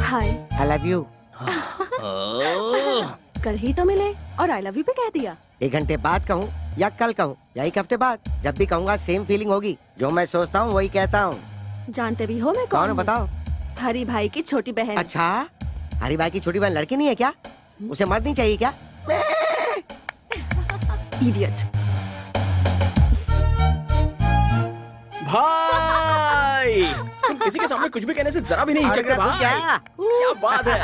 हाय। I love you। कल ही तो मिले और आई लव यू पे कह दिया। 1 घंटे बाद कहूँ या कल कहूँ या 1 हफ्ते बाद, जब भी कहूँगा सेम फीलिंग होगी। जो मैं सोचता हूँ वही कहता हूँ। जानते भी हो मैं कौन हूँ बताओ? हरि भाई की छोटी बहन। अच्छा, हरि भाई की छोटी बहन लड़की नहीं है क्या? उसे मर्द नहीं चाहिए क्या? इडियट। भाई तुम किसी के सामने कुछ भी कहने से जरा भी नहीं हिचकते भाई। क्या बात है।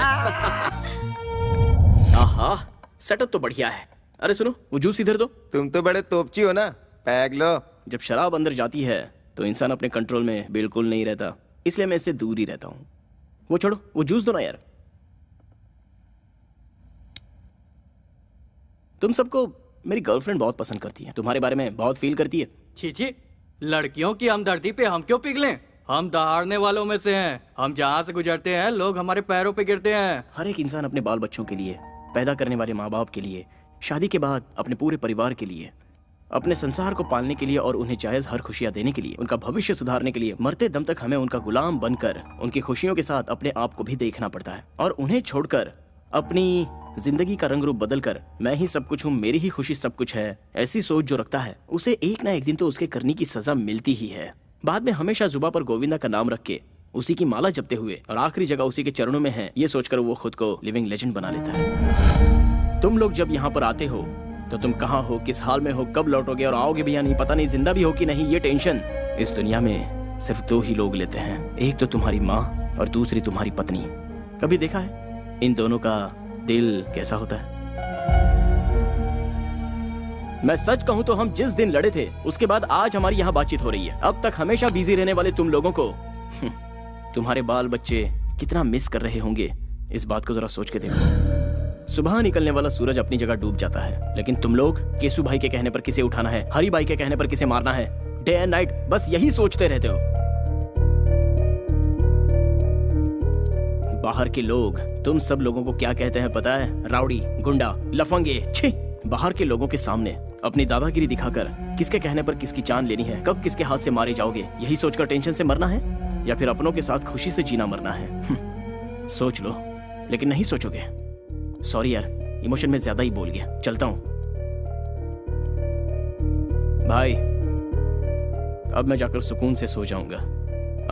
आहा, सेटअप तो बढ़िया है। अरे सुनो, वो जूस इधर दो। तुम तो बड़े तोपची हो ना, पैग लो। जब शराब अंदर जाती है तो इंसान अपने कंट्रोल में बिल्कुल नहीं रहता, इसलिए मैं इससे दूर ही रहता हूँ। वो छोड़ो, वो जूस दो ना यार। तुम सबको मेरी गर्लफ्रेंड बहुत पसंद करती है, तुम्हारे बारे में बहुत फील करती है। छी, लड़कियों की हमदर्दी पे हम क्यों पिघलें? हम दहाड़ने वालों में से हैं। हम जहाँ से गुजरते हैं लोग हमारे पैरों पे गिरते हैं। हर एक इंसान अपने बाल बच्चों के लिए, पैदा करने वाले माँ बाप के लिए, शादी के बाद अपने पूरे परिवार के लिए, अपने संसार को पालने के लिए और उन्हें जायज हर खुशियाँ देने के लिए, उनका भविष्य सुधारने के लिए मरते दम तक हमें उनका गुलाम बनकर उनकी खुशियों के साथ अपने आप को भी देखना पड़ता है। और उन्हें छोड़कर अपनी जिंदगी का रंग रूप बदलकर मैं ही सब कुछ हूँ, मेरी ही खुशी सब कुछ है, ऐसी सोच जो रखता है उसे एक ना एक दिन तो उसके करने की सजा मिलती ही है। बाद में हमेशा जुबा पर गोविंदा का नाम रख के उसी की माला जपते हुए और आखिरी जगह उसी के चरणों में है, ये सोचकर वो खुद को लिविंग लेजेंड बना लेता है। तुम लोग जब यहाँ पर आते हो तो तुम कहाँ हो, किस हाल में हो, कब लौटोगे और आओगे भी या नहीं पता नहीं, जिंदा भी हो कि नहीं, ये टेंशन इस दुनिया में सिर्फ 2 ही लोग लेते हैं। एक तो तुम्हारी माँ और दूसरी तुम्हारी पत्नी। कभी देखा है इन दोनों का दिल कैसा होता है? मैं सच कहूं तो हम जिस दिन लड़े थे उसके बाद आज हमारी यहाँ बातचीत हो रही है। अब तक हमेशा बिजी रहने वाले तुम लोगों को तुम्हारे बाल बच्चे कितना मिस कर रहे होंगे, इस बात को जरा सोच के देखो। सुबह निकलने वाला सूरज अपनी जगह डूब जाता है, लेकिन तुम लोग केसू भाई के कहने पर किसे उठाना है, हरी भाई के कहने पर किसे मारना है, डे एंड नाइट बस यही सोचते रहते हो। बाहर के लोग तुम सब लोगों को क्या कहते हैं पता है? राउडी, गुंडा, लफंगे। छी! बाहर के लोगों के सामने अपनी दादागिरी दिखाकर किसके कहने पर किसकी जान लेनी है, कब किसके हाथ से मारे जाओगे, यही सोचकर टेंशन से मरना है या फिर अपनों के साथ खुशी से जीना मरना है? सोच लो, लेकिन नहीं सोचोगे। सॉरी यार, इमोशन में ज्यादा ही बोल गया, चलता हूं। भाई अब मैं जाकर सुकून से सो जाऊंगा।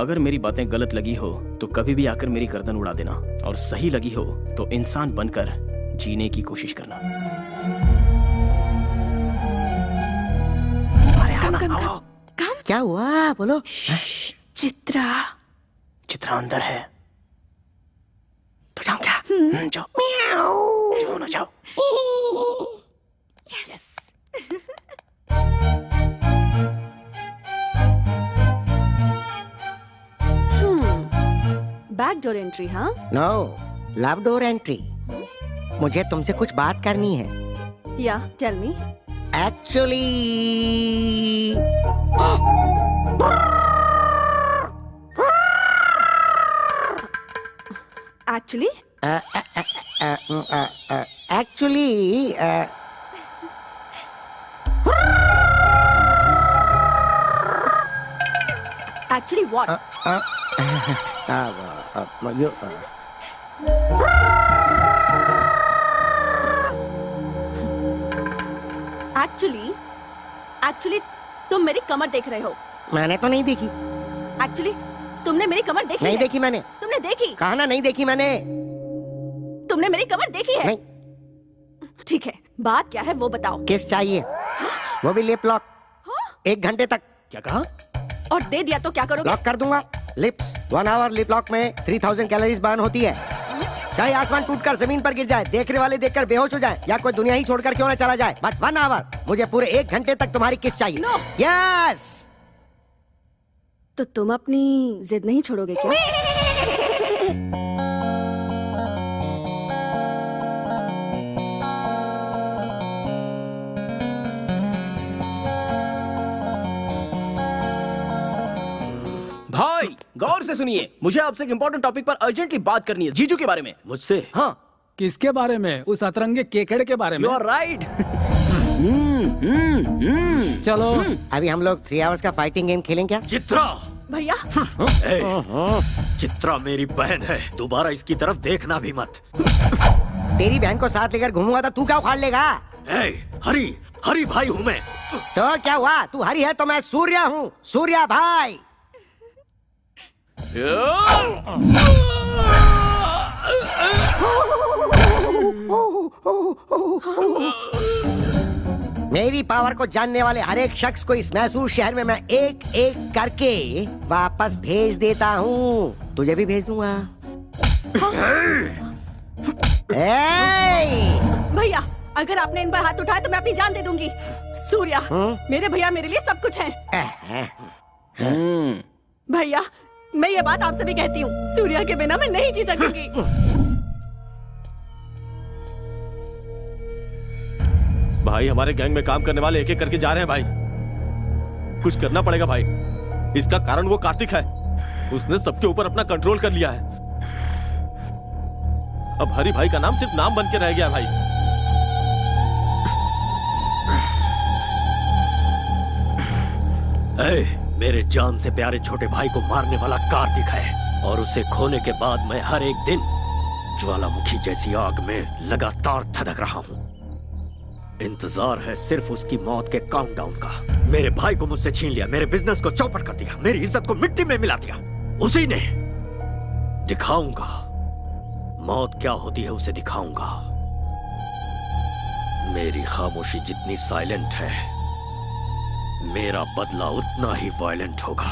अगर मेरी बातें गलत लगी हो तो कभी भी आकर मेरी गर्दन उड़ा देना, और सही लगी हो तो इंसान बनकर जीने की कोशिश करना। कम। क्या हुआ बोलो? चित्रा अंदर है तो जाओ क्या? जाओ जाओ ना जाओ। यस। बैक डोर एंट्री, हाँ? No, love door entry. मुझे तुमसे कुछ बात करनी है। Yeah tell me. Actually actually actually what? Actually तुम मेरी कमर देख रहे हो। मैंने तो नहीं देखी। एक्चुअली तुमने मेरी कमर देखी नहीं है? देखी मैंने। तुमने देखी? कहा ना नहीं देखी मैंने। तुमने मेरी कमर देखी है? नहीं। ठीक है, बात क्या है वो बताओ। किस चाहिए? वो भी लिप लॉक। 1 घंटे तक। क्या कहा? और दे दिया तो क्या करोगे? लॉक कर दूंगा। लिप्स 1 आवर लिप लॉक में 3000 कैलोरीज बर्न होती है। चाहे आसमान टूटकर जमीन पर गिर जाए, देखने वाले देखकर बेहोश हो जाए, या कोई दुनिया ही छोड़कर क्यों ना चला जाए, बट 1 आवर मुझे पूरे 1 घंटे तक तुम्हारी किस चाहिए। No. यस। तो तुम अपनी जिद नहीं छोड़ोगे क्या? भाई गौर से सुनिए, मुझे आपसे एक इम्पोर्टेंट टॉपिक पर अर्जेंटली बात करनी है, जीजू के बारे में। मुझसे? हाँ। किसके बारे में? उस अतरंगे केकड़े के बारे में? You are right. चलो अभी हम लोग 3 आवर्स का फाइटिंग गेम खेलें क्या? चित्रा! भैया चित्रा मेरी बहन है, दोबारा इसकी तरफ देखना भी मत। तेरी बहन को साथ लेकर घूमूंगा तो तू क्या उखाड़ लेगा? हरी भाई हूँ मैं। तो क्या हुआ? तू हरी है तो मैं सूर्या हूँ, सूर्या भाई। मेरी पावर को जानने वाले हर एक शख्स को इस मैसूर शहर में मैं एक एक करके वापस भेज देता हूँ। तुझे भी भेज दूंगा। भैया अगर आपने इन पर हाथ उठाया तो मैं अपनी जान दे दूंगी। सूर्या मेरे भैया मेरे लिए सब कुछ है। भैया मैं ये बात आपसे भी कहती हूँ, सूर्या के बिना मैं नहीं जी सकूंगी। भाई हमारे गैंग में काम करने वाले एक एक करके जा रहे हैं भाई। कुछ करना पड़ेगा भाई। इसका कारण वो कार्तिक है, उसने सबके ऊपर अपना कंट्रोल कर लिया है। अब हरी भाई का नाम सिर्फ नाम बन के रह गया भाई। मेरे जान से प्यारे छोटे भाई को मारने वाला कार्तिक है, और उसे खोने के बाद मैं हर एक दिन ज्वालामुखी जैसी आग में लगातार धधक रहा हूँ। इंतजार है सिर्फ उसकी मौत के काउंटडाउन का। मेरे भाई को मुझसे छीन लिया, मेरे बिजनेस को चौपट कर दिया, मेरी इज्जत को मिट्टी में मिला दिया। उसी ने। दिखाऊंगा मौत क्या होती है, उसे दिखाऊंगा। मेरी खामोशी जितनी साइलेंट है, मेरा बदला उतना ही वायलेंट होगा।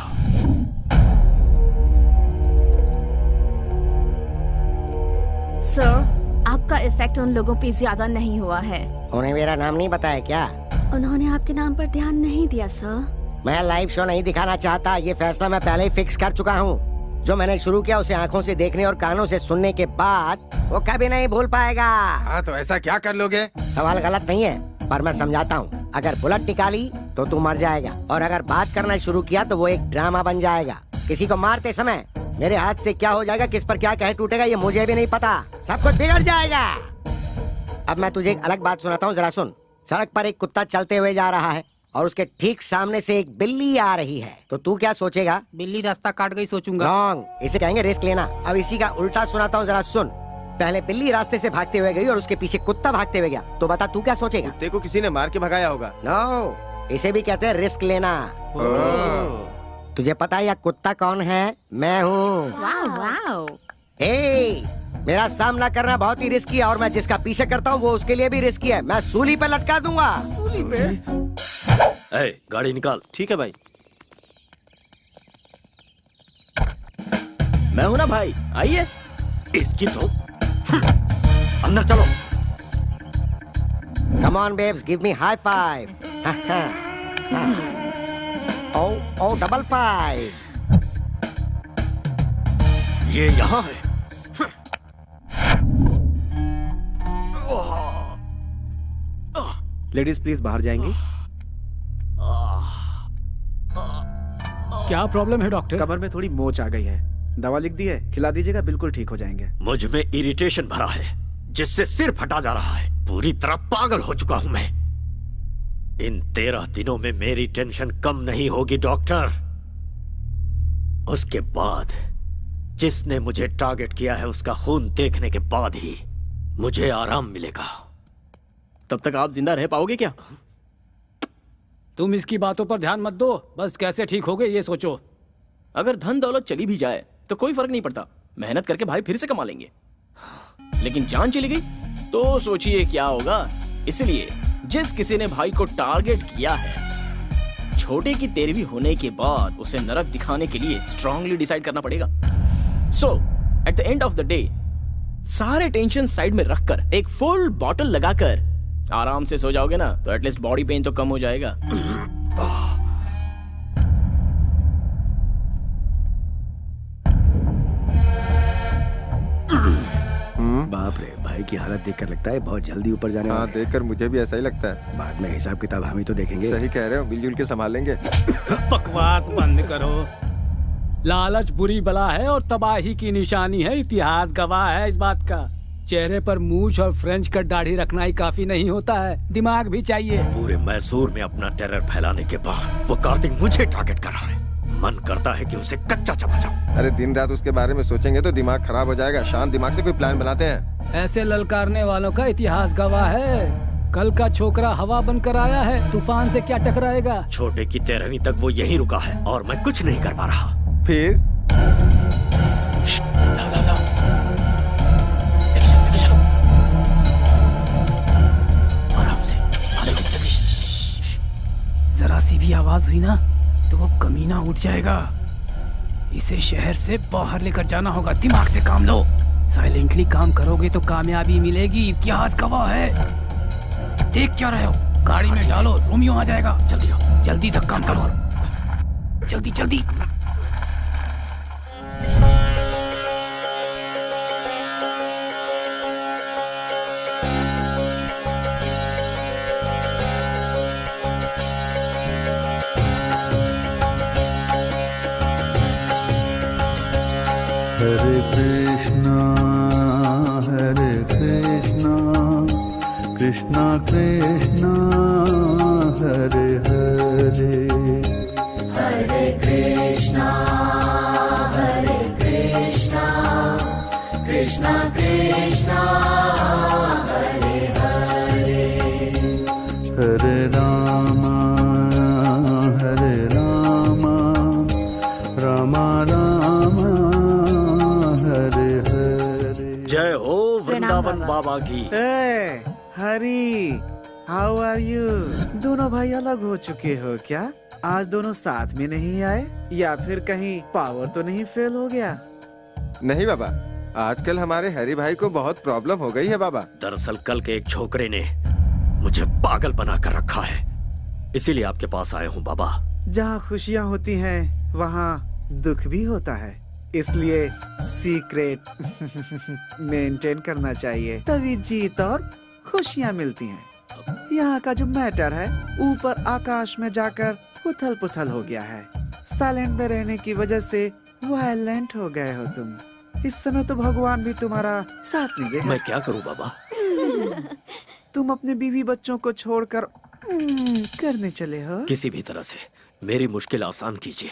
सर आपका इफेक्ट उन लोगों पे ज्यादा नहीं हुआ है। उन्हें मेरा नाम नहीं बताया क्या? उन्होंने आपके नाम पर ध्यान नहीं दिया सर। मैं लाइव शो नहीं दिखाना चाहता, ये फैसला मैं पहले ही फिक्स कर चुका हूँ। जो मैंने शुरू किया उसे आंखों से देखने और कानों से सुनने के बाद वो कभी नहीं भूल पाएगा। हाँ तो ऐसा क्या कर लोगे? सवाल गलत नहीं है, पर मैं समझाता हूँ। अगर बुलेट निकाली तो तू मर जाएगा, और अगर बात करना शुरू किया तो वो एक ड्रामा बन जाएगा। किसी को मारते समय मेरे हाथ से क्या हो जाएगा, किस पर क्या कह टूटेगा, ये मुझे भी नहीं पता। सब कुछ बिगड़ जाएगा। अब मैं तुझे एक अलग बात सुनाता हूँ, जरा सुन। सड़क पर एक कुत्ता चलते हुए जा रहा है और उसके ठीक सामने से एक बिल्ली आ रही है, तो तू क्या सोचेगा? बिल्ली रास्ता काट गई सोचूंगा। रॉन्ग, इसे कहेंगे रिस्क लेना। अब इसी का उल्टा सुनाता हूँ, जरा सुन। पहले बिल्ली रास्ते से भागते हुए गई और उसके पीछे कुत्ता भागते हुए गया, तो बता तू क्या सोचेगा? कुत्ते को किसी ने मार के भगाया होगा। नो, इसे भी कहते हैं रिस्क लेना। तुझे पता है यह कुत्ता कौन है? मैं हूँ। मेरा सामना करना बहुत ही रिस्की है, और मैं जिसका पीछे करता हूँ वो उसके लिए भी रिस्की है। मैं सूली पे लटका दूंगा। सूली पे? गाड़ी निकाल। ठीक है भाई। मैं हूं ना भाई, आइए। इसकी तो अंदर चलो। Come on babes, give me high five. Oh, double five. ये यहाँ है। लेडीज प्लीज बाहर जाएंगी। क्या प्रॉब्लम है डॉक्टर? कमर में थोड़ी मोच आ गई है, दवा लिख दी है, खिला दीजिएगा, बिल्कुल ठीक हो जाएंगे। मुझ में इरिटेशन भरा है जिससे सिर फटा जा रहा है। पूरी तरह पागल हो चुका हूं मैं। इन 13 दिनों में मेरी टेंशन कम नहीं होगी डॉक्टर। उसके बाद जिसने मुझे टारगेट किया है उसका खून देखने के बाद ही मुझे आराम मिलेगा। तब तक आप जिंदा रह पाओगे क्या? तुम इसकी बातों पर ध्यान मत दो, बस कैसे ठीक हो गए ये सोचो। अगर धन दौलत चली भी जाए तो कोई फर्क नहीं पड़ता, मेहनत करके भाई फिर से कमा लेंगे। लेकिन जान चली गई तो सोचिए क्या होगा। इसलिए जिस किसी ने भाई को टारगेट किया है, छोटे की 13वीं होने के बाद उसे नरक दिखाने के लिए स्ट्रांगली डिसाइड करना पड़ेगा। So at the end of the day सारे टेंशन साइड में रखकर एक फुल बॉटल लगाकर आराम से सो जाओगे ना, तो एटलीस्ट बॉडी पेन तो कम हो जाएगा। बाप रे, भाई की हालत देखकर लगता है बहुत जल्दी ऊपर जाने वाले हैं। देखकर मुझे भी ऐसा ही लगता है। बाद में हिसाब किताब हम ही तो देखेंगे। सही कह रहे हो, मिलजुल के संभाल लेंगे। बकवास बंद करो। लालच बुरी बला है और तबाही की निशानी है, इतिहास गवाह है इस बात का। चेहरे पर मूछ और फ्रेंच कट दाढ़ी रखना ही काफी नहीं होता है, दिमाग भी चाहिए। पूरे मैसूर में अपना टेरर फैलाने के बाद वो कार्तिक मुझे टारगेट कर रहा है। मन करता है कि उसे कच्चा चबा जाऊं। अरे दिन रात उसके बारे में सोचेंगे तो दिमाग खराब हो जाएगा। शांत दिमाग से कोई प्लान बनाते हैं। ऐसे ललकारने वालों का इतिहास गवाह है। कल का छोकरा हवा बनकर आया है, तूफान से क्या टकराएगा। छोटे की 13वीं तक वो यहीं रुका है और मैं कुछ नहीं कर पा रहा। फिर आराम से। जरा सी भी आवाज हुई ना तो वो कमीना उठ जाएगा। इसे शहर से बाहर लेकर जाना होगा। दिमाग से काम लो। साइलेंटली काम करोगे तो कामयाबी मिलेगी, इतिहास गवाह है। देख क्या रहे हो, गाड़ी में डालो, रोमियो आ जाएगा। जल्दी आओ, जल्दी तक काम करो, जल्दी जल्दी। हरे कृष्णा कृष्णा कृष्णा हरे हरे, हरे कृष्णा कृष्णा कृष्णा हरे हरे, हरे राम राम राम हरे हरे। जय हो वृंदावन बाबा की। हरी, हाउ आर यू? दोनों भाई अलग हो चुके हो क्या? आज दोनों साथ में नहीं आए, या फिर कहीं पावर तो नहीं फेल हो गया? नहीं बाबा, आजकल हमारे हरी भाई को बहुत प्रॉब्लम हो गई है बाबा। दरअसल कल के एक छोकरे ने मुझे पागल बना कर रखा है, इसीलिए आपके पास आया हूँ बाबा। जहाँ खुशियाँ होती हैं वहाँ दुख भी होता है, इसलिए सीक्रेट मेंटेन करना चाहिए, तभी जीत और खुशियाँ मिलती हैं। यहाँ का जो मैटर है ऊपर आकाश में जाकर उथल पुथल हो गया है। साइलेंट में रहने की वजह से वायलेंट हो गए हो तुम। इस समय तो भगवान भी तुम्हारा साथ नहीं देगा। मैं क्या करूं बाबा? तुम अपने बीवी बच्चों को छोड़कर करने चले हो। किसी भी तरह से मेरी मुश्किल आसान कीजिए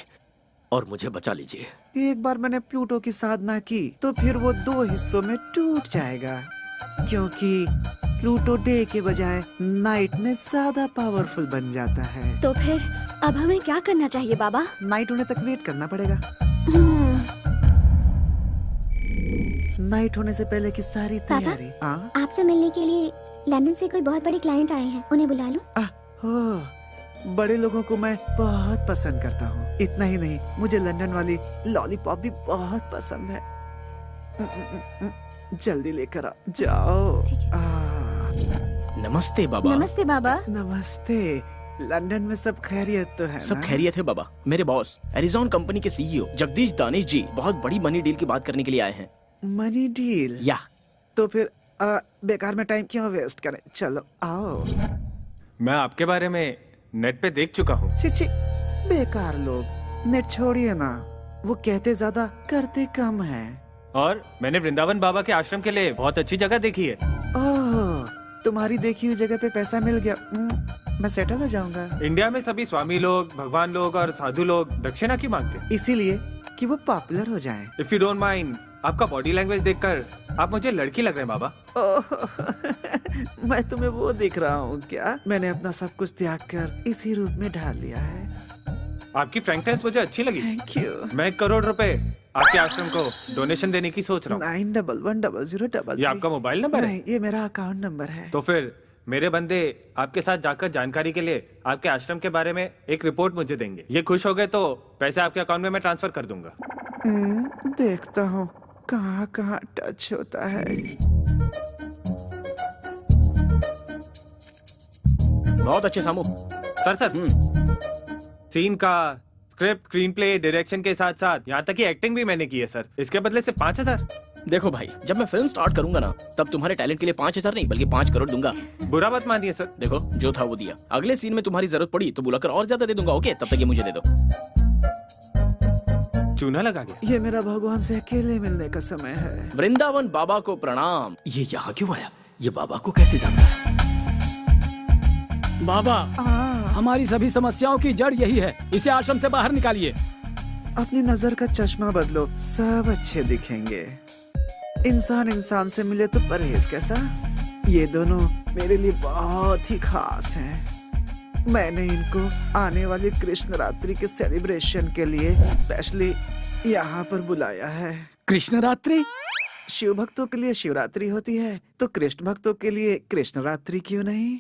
और मुझे बचा लीजिए। एक बार मैंने प्लूटो की साधना की तो फिर वो 2 हिस्सों में टूट जाएगा, क्योंकि प्लूटो डे के बजाय नाइट में ज्यादा पावरफुल बन जाता है। तो फिर अब हमें क्या करना चाहिए बाबा? नाइट होने तक वेट करना पड़ेगा। नाइट होने से पहले की सारी तैयारी। आपसे मिलने के लिए लंदन से कोई बहुत बड़े क्लाइंट आए हैं, उन्हें बुला लूं? हो, बड़े लोगों को मैं बहुत पसंद करता हूँ। इतना ही नहीं, मुझे लंदन वाली लॉलीपॉप भी बहुत पसंद है। जल्दी लेकर आ जाओ। नमस्ते बाबा। नमस्ते बाबा। नमस्ते। लंदन में सब खैरियत तो है सब ना? खैरियत है बाबा। मेरे बॉस एरिजॉन कंपनी के सीईओ जगदीश दानिश जी बहुत बड़ी मनी डील की बात करने के लिए आए हैं। Money deal? या तो फिर बेकार में टाइम क्यों वेस्ट करें, चलो आओ। मैं आपके बारे में नेट पे देख चुका हूँ। चिची, बेकार लोग, नेट छोड़िए ना, वो कहते ज्यादा करते कम है। और मैंने वृंदावन बाबा के आश्रम के लिए बहुत अच्छी जगह देखी है। ओह, तुम्हारी देखी हुई जगह पे पैसा मिल गया, मैं सेटल हो जाऊंगा। इंडिया में सभी स्वामी लोग, भगवान लोग और साधु लोग दक्षिणा की मांगते हैं, इसीलिए कि वो पॉपुलर हो जाएं। इफ यू डोंट माइंड, आपका बॉडी लैंग्वेज देखकर आप मुझे लड़की लग रहे हैं बाबा। मैं तुम्हें वो दिख रहा हूँ क्या? मैंने अपना सब कुछ त्याग कर इसी रूप में ढाल लिया है। आपकी फ्रैंकनेस मुझे अच्छी लगी। Thank you. मैं 1 करोड़ रुपए आपके आश्रम को डोनेशन देने की सोच रहा हूँ। 911003। ये आपका मोबाइल नंबर है? नहीं, ये मेरा अकाउंट नंबर है। तो फिर मेरे बंदे आपके साथ जाकर जानकारी के लिए आपके आश्रम के बारे में एक रिपोर्ट मुझे देंगे। ये खुश हो गए तो पैसे आपके अकाउंट में मैं ट्रांसफर कर दूंगा। देखता हूँ कहाँ कहाँ टच होता है। बहुत अच्छे सामू। सर सीन का स्क्रिप्ट, स्क्रीन प्ले, डायरेक्शन के साथ साथ यहाँ तक कि एक्टिंग भी मैंने की है सर। इसके बदले सिर्फ 5,000। देखो भाई, जब मैं फिल्म स्टार्ट करूंगा ना तब तुम्हारे टैलेंट के लिए 5,000 नहीं बल्कि 5 करोड़ दूंगा। बुरा मत मानिए सर। देखो जो था वो दिया। अगले सीन में तुम्हारी जरूरत पड़ी तो बुलाकर और ज्यादा दे दूंगा। ओके, तब तक ये मुझे दे दो। चूना लगा गया। ये मेरा भगवान से अकेले मिलने का समय है। वृंदावन बाबा को प्रणाम। ये यहाँ क्यों आया? ये बाबा को कैसे जानता है? बाबा, हमारी सभी समस्याओं की जड़ यही है, इसे आश्रम से बाहर निकालिए। अपनी नजर का चश्मा बदलो, सब अच्छे दिखेंगे। इंसान इंसान से मिले तो परहेज कैसा? ये दोनों मेरे लिए बहुत ही खास हैं। मैंने इनको आने वाली कृष्ण रात्रि के सेलिब्रेशन के लिए स्पेशली यहाँ पर बुलाया है। कृष्ण रात्रि? शिव भक्तों के लिए शिवरात्रि होती है, तो कृष्ण भक्तों के लिए कृष्ण रात्रि क्यों नहीं?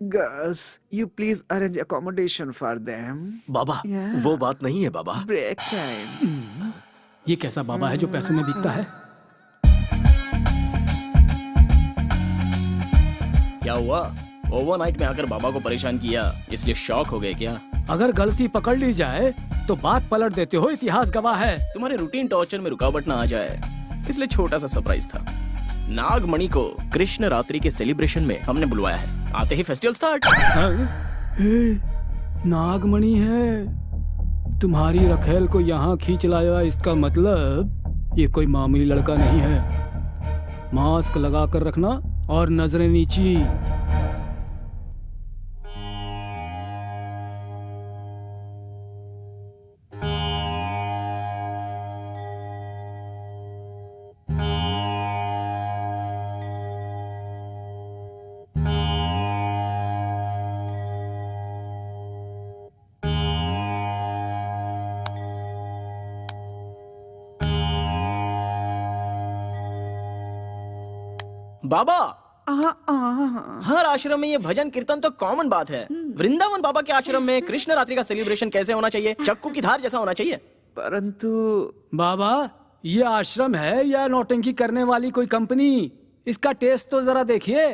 Girls, you please arrange accommodation for them. बाबा, वो बात नहीं है बाबा। Break time. ये कैसा बाबा है जो पैसों में बिकता है? क्या हुआ? ओवरनाइट में आकर बाबा को परेशान किया इसलिए शॉक हो गए क्या? अगर गलती पकड़ ली जाए तो बात पलट देते हो, इतिहास गवाह है। तुम्हारे रूटीन टॉर्चर में रुकावट ना आ जाए इसलिए छोटा सा सरप्राइज था। नागमणि को कृष्ण रात्रि के सेलिब्रेशन में हमने बुलवाया है। आते ही फेस्टिवल स्टार्ट। नागमणि है, तुम्हारी रखेल को यहाँ खींच लाया, इसका मतलब ये कोई मामूली लड़का नहीं है। मास्क लगा कर रखना और नजरें नीची। बाबा, हर आश्रम में ये भजन कीर्तन तो कॉमन बात है। वृंदावन बाबा के आश्रम में कृष्ण रात्रि का सेलिब्रेशन कैसे होना चाहिए? चक्कू की धार जैसा होना चाहिए। परंतु बाबा, ये आश्रम है या नौटंकी करने वाली कोई कंपनी? इसका टेस्ट तो जरा देखिए।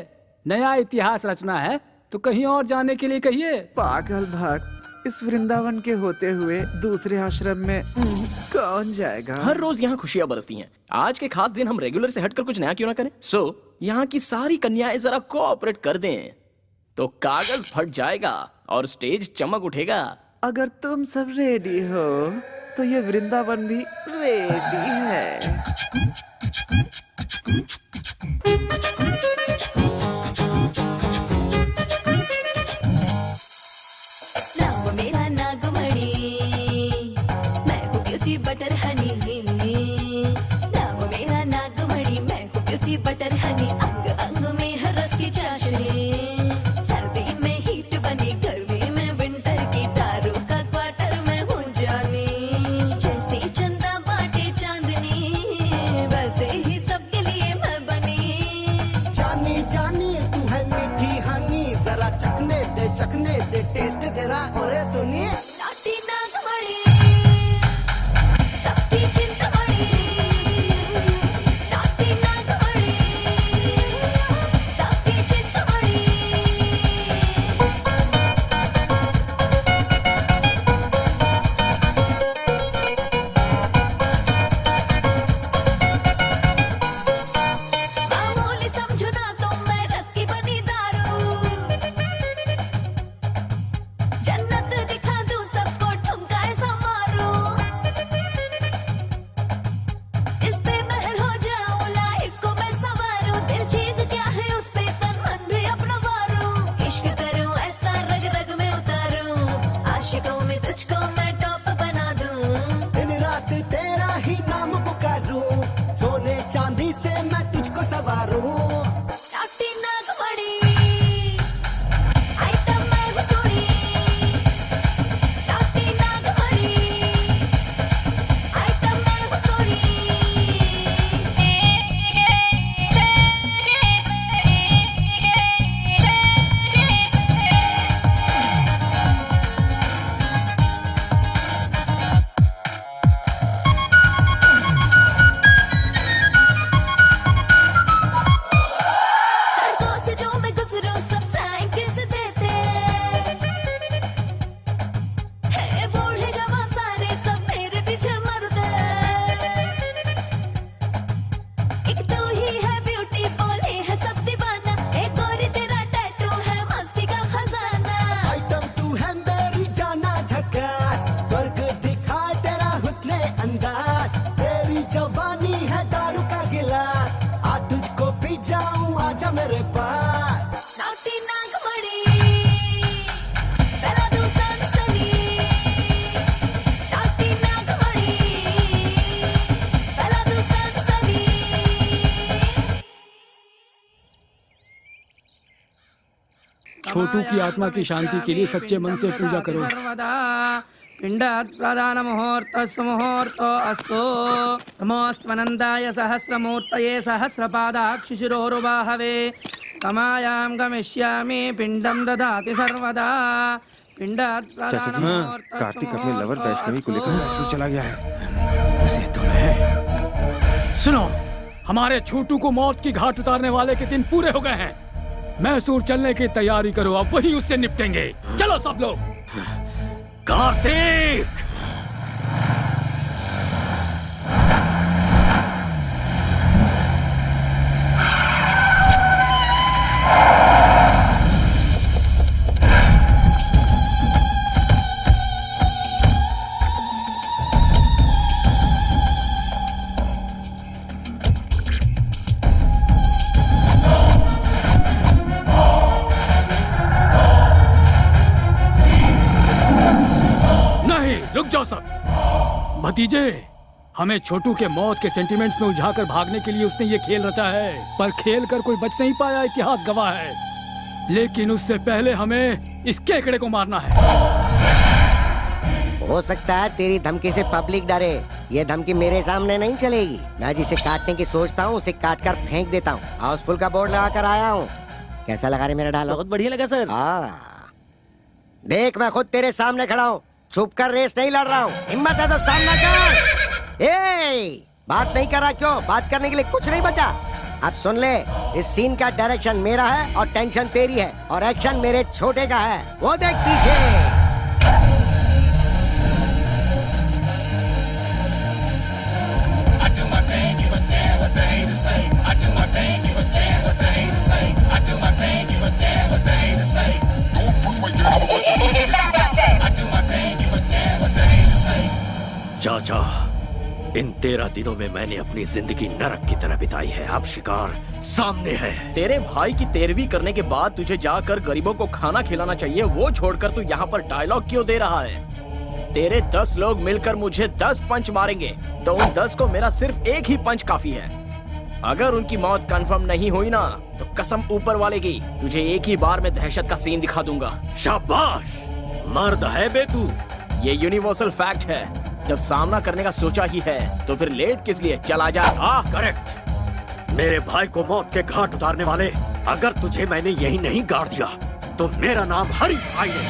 नया इतिहास रचना है तो कहीं और जाने के लिए कहिए। पागल भक्त, इस वृंदावन के होते हुए दूसरे आश्रम में कौन जाएगा? हर रोज यहाँ खुशियाँ बरसती हैं। आज के खास दिन हम रेगुलर से हटकर कुछ नया क्यों ना करें? यहाँ की सारी कन्याएं जरा कोऑपरेट कर दें तो कागज फट जाएगा और स्टेज चमक उठेगा। अगर तुम सब रेडी हो तो ये वृंदावन भी रेडी है। नाम मेरा नागमणि, मैं हूँ ब्यूटी बटर हनी। नाम मेरा नागमणि, मैं हूँ ब्यूटी बटर हनी। अंग अंग में हर रस की चाशनी, सर्दी में हीट बनी, गर्मी में विंटर की, दारू का क्वार्टर में हूँ जानी। जैसे चंदा बाटे चांदनी, वैसे ही सबके लिए मैं बनी। जानी जानी तू है मीठी हनी, जरा चखने दे टेस्ट तेरा। और सुनिए नाटी नागमणि, सबकी चिंतामणि। नाटी नागमणि, सबकी चिंतामणि। मामूली समझो ना तो मैं रस की बनी दारू। जन्नत दिखा दूं सबको, ठुमका ऐसा मारूं। इस पे महर हो जाऊं, लाइफ को मैं संवारूं। दिल चीज क्या है उस पे तन मन भी अपना वारूं। इश्क करूं ऐसा रग रग में उतारूं, आशिकों में तुझको मैं टॉप बना दूं। दिन रात तेरा ही नाम पुकारूं, सोने चांदी से मैं तुझको सवारूं। नाटी नागमणि, आइटम मैं हूँ सोनी। नाटी नागमणि, आइटम मैं हूँ सोनी। सड़कों से जो मैं गुजरूं सब फ्लाइंग किस देते हैं। बूढ़े जवान सारे सब मेरे पीछे मरते। एक तू ही है ब्यूटी, बोले है सब दीवाना। एक गोरी तेरा टैटू है मस्ती का खजाना। आइटम तू है मेरी जाना झकास, स्वर्ग दिखाए तेरा हुस्ने अंदाज। तेरी जवानी है दारू का गिलास, आ तुझको पी जाऊं, आजा मेरे पास। नाटी नागमणि, पहला तू सनसनी। नाटी नागमणि, पहला तू सनसनी। छोटू की आत्मा की शांति के लिए सच्चे मन से पूजा करो। सर्वदा पिंडात् प्रधान मुहूर्तस्य मुहूर्तो अस्तु। नमोऽस्त्वनन्दाय सहस्रमूर्तये सहस्रपादाक्षिशिरोरुबाहवे। कमायां गमिष्यामि पिंडं ददाति सर्वदा। पिंडात् प्रधान मुहूर्तस्य कार्तिक अपने लवर वैष्णवी को लेकर मैसूर चला गया है। उसे तो है। सुनो, हमारे छोटू को मौत की घाट उतारने वाले के दिन पूरे हो गए हैं। मैसूर चलने की तैयारी करो, अब वहीं उससे निपटेंगे। चलो सब लोग। कार्तिक! रुक जाओ सब। भतीजे, हमें छोटू के मौत के सेंटिमेंट्स में उलझाकर भागने के लिए उसने ये खेल रचा है, पर खेल कर कोई बच नहीं पाया, इतिहास गवाह है। लेकिन उससे पहले हमें इस केकड़े को मारना है। हो सकता है तेरी धमकी से पब्लिक डरे। ये धमकी मेरे सामने नहीं चलेगी। मैं जिसे काटने की सोचता हूँ उसे काट कर फेंक देता हूँ। हाउसफुल का बोर्ड लगा कर आया हूँ। कैसा लगा रे मेरा डायलॉग? बहुत बढ़िया लगा सर। देख, मैं खुद तेरे सामने खड़ा हूँ, छुप कर रेस नहीं लड़ रहा हूँ। हिम्मत है तो सामना कर। बात नहीं कर रहा क्यों? बात करने के लिए कुछ नहीं बचा। अब सुन ले, इस सीन का डायरेक्शन मेरा है और टेंशन तेरी है और एक्शन मेरे छोटे का है। वो देख पीछे। चाचा, इन 13 दिनों में मैंने अपनी जिंदगी नरक की तरह बिताई है। अब शिकार सामने है। तेरे भाई की 13वीं करने के बाद तुझे जाकर गरीबों को खाना खिलाना चाहिए, वो छोड़कर तू यहाँ पर डायलॉग क्यों दे रहा है? तेरे 10 लोग मिलकर मुझे 10 पंच मारेंगे, तो उन 10 को मेरा सिर्फ एक ही पंच काफी है। अगर उनकी मौत कंफर्म नहीं हुई ना, तो कसम ऊपर वाले की, तुझे एक ही बार में दहशत का सीन दिखा दूंगा। शाबाश, मर्द है बे तू। ये यूनिवर्सल फैक्ट है, जब सामना करने का सोचा ही है तो फिर लेट किस लिए, चला जा। करेक्ट। मेरे भाई को मौत के घाट उतारने वाले, अगर तुझे मैंने यही नहीं गाड़ दिया तो मेरा नाम हरी भाई है।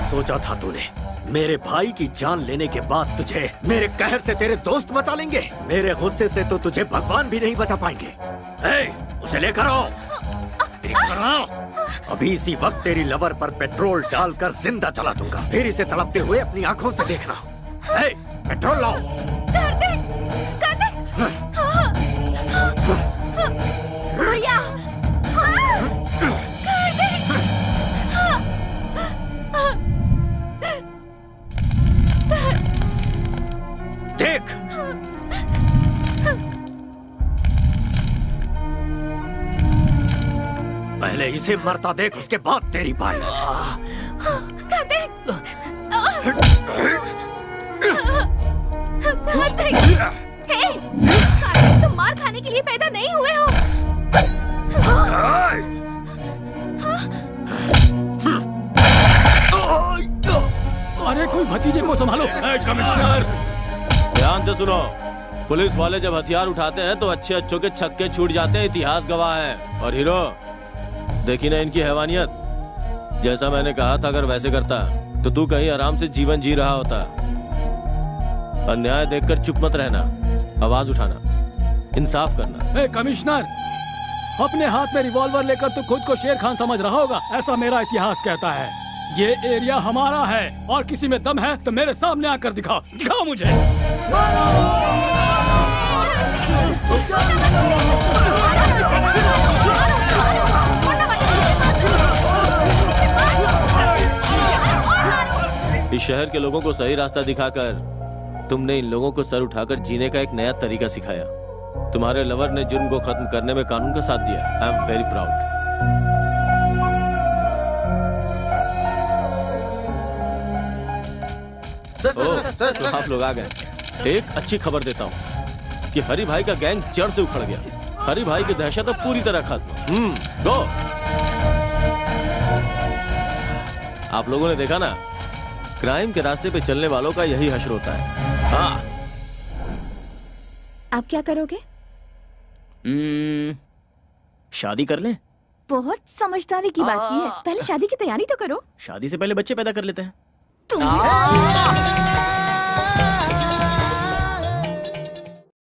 सोचा था तूने मेरे भाई की जान लेने के बाद तुझे मेरे कहर से तेरे दोस्त बचा लेंगे? मेरे गुस्से से तो तुझे भगवान भी नहीं बचा पाएंगे। उसे लेकर आओ, लेकर आओ। अभी इसी वक्त तेरी लवर पर पेट्रोल डालकर जिंदा जला दूंगा, फिर इसे तड़पते हुए अपनी आंखों से देखना। पेट्रोल लाओ। भैया देख, पहले इसे मरता देख, उसके बाद तेरी बारी। तुम मार खाने के लिए पैदा नहीं हुए हो। अरे कोई भतीजे को संभालो। कमिश्नर ध्यान से सुनो, पुलिस वाले जब हथियार उठाते हैं तो अच्छे अच्छों के छक्के छूट जाते हैं, इतिहास गवाह है। और हीरो, देखी ना इनकी हैवानियत। जैसा मैंने कहा था, अगर वैसे करता तो तू कहीं आराम से जीवन जी रहा होता। अन्याय देखकर चुप मत रहना, आवाज उठाना, इंसाफ करना। कमिश्नर, अपने हाथ में रिवॉल्वर लेकर तू खुद को शेर खान समझ रहा होगा, ऐसा मेरा इतिहास कहता है। ये एरिया हमारा है और किसी में दम है तो मेरे सामने आकर दिखाओ, दिखाओ मुझे। इस शहर के लोगों को सही रास्ता दिखाकर तुमने इन लोगों को सर उठाकर जीने का एक नया तरीका सिखाया। तुम्हारे लवर ने जुर्म को खत्म करने में कानून का साथ दिया। I am very proud. तो आप लोग आ गए। एक अच्छी खबर देता हूँ कि हरी भाई का गैंग जड़ से उखड़ गया। हरी भाई की दहशत अब पूरी तरह खत्म। दो आप लोगों ने देखा ना, क्राइम के रास्ते पे चलने वालों का यही हश्र होता है। हाँ, आप क्या करोगे? शादी कर लें? बहुत समझदारी की बात की है। पहले शादी की तैयारी तो करो। शादी से पहले बच्चे पैदा कर लेते हैं। तुम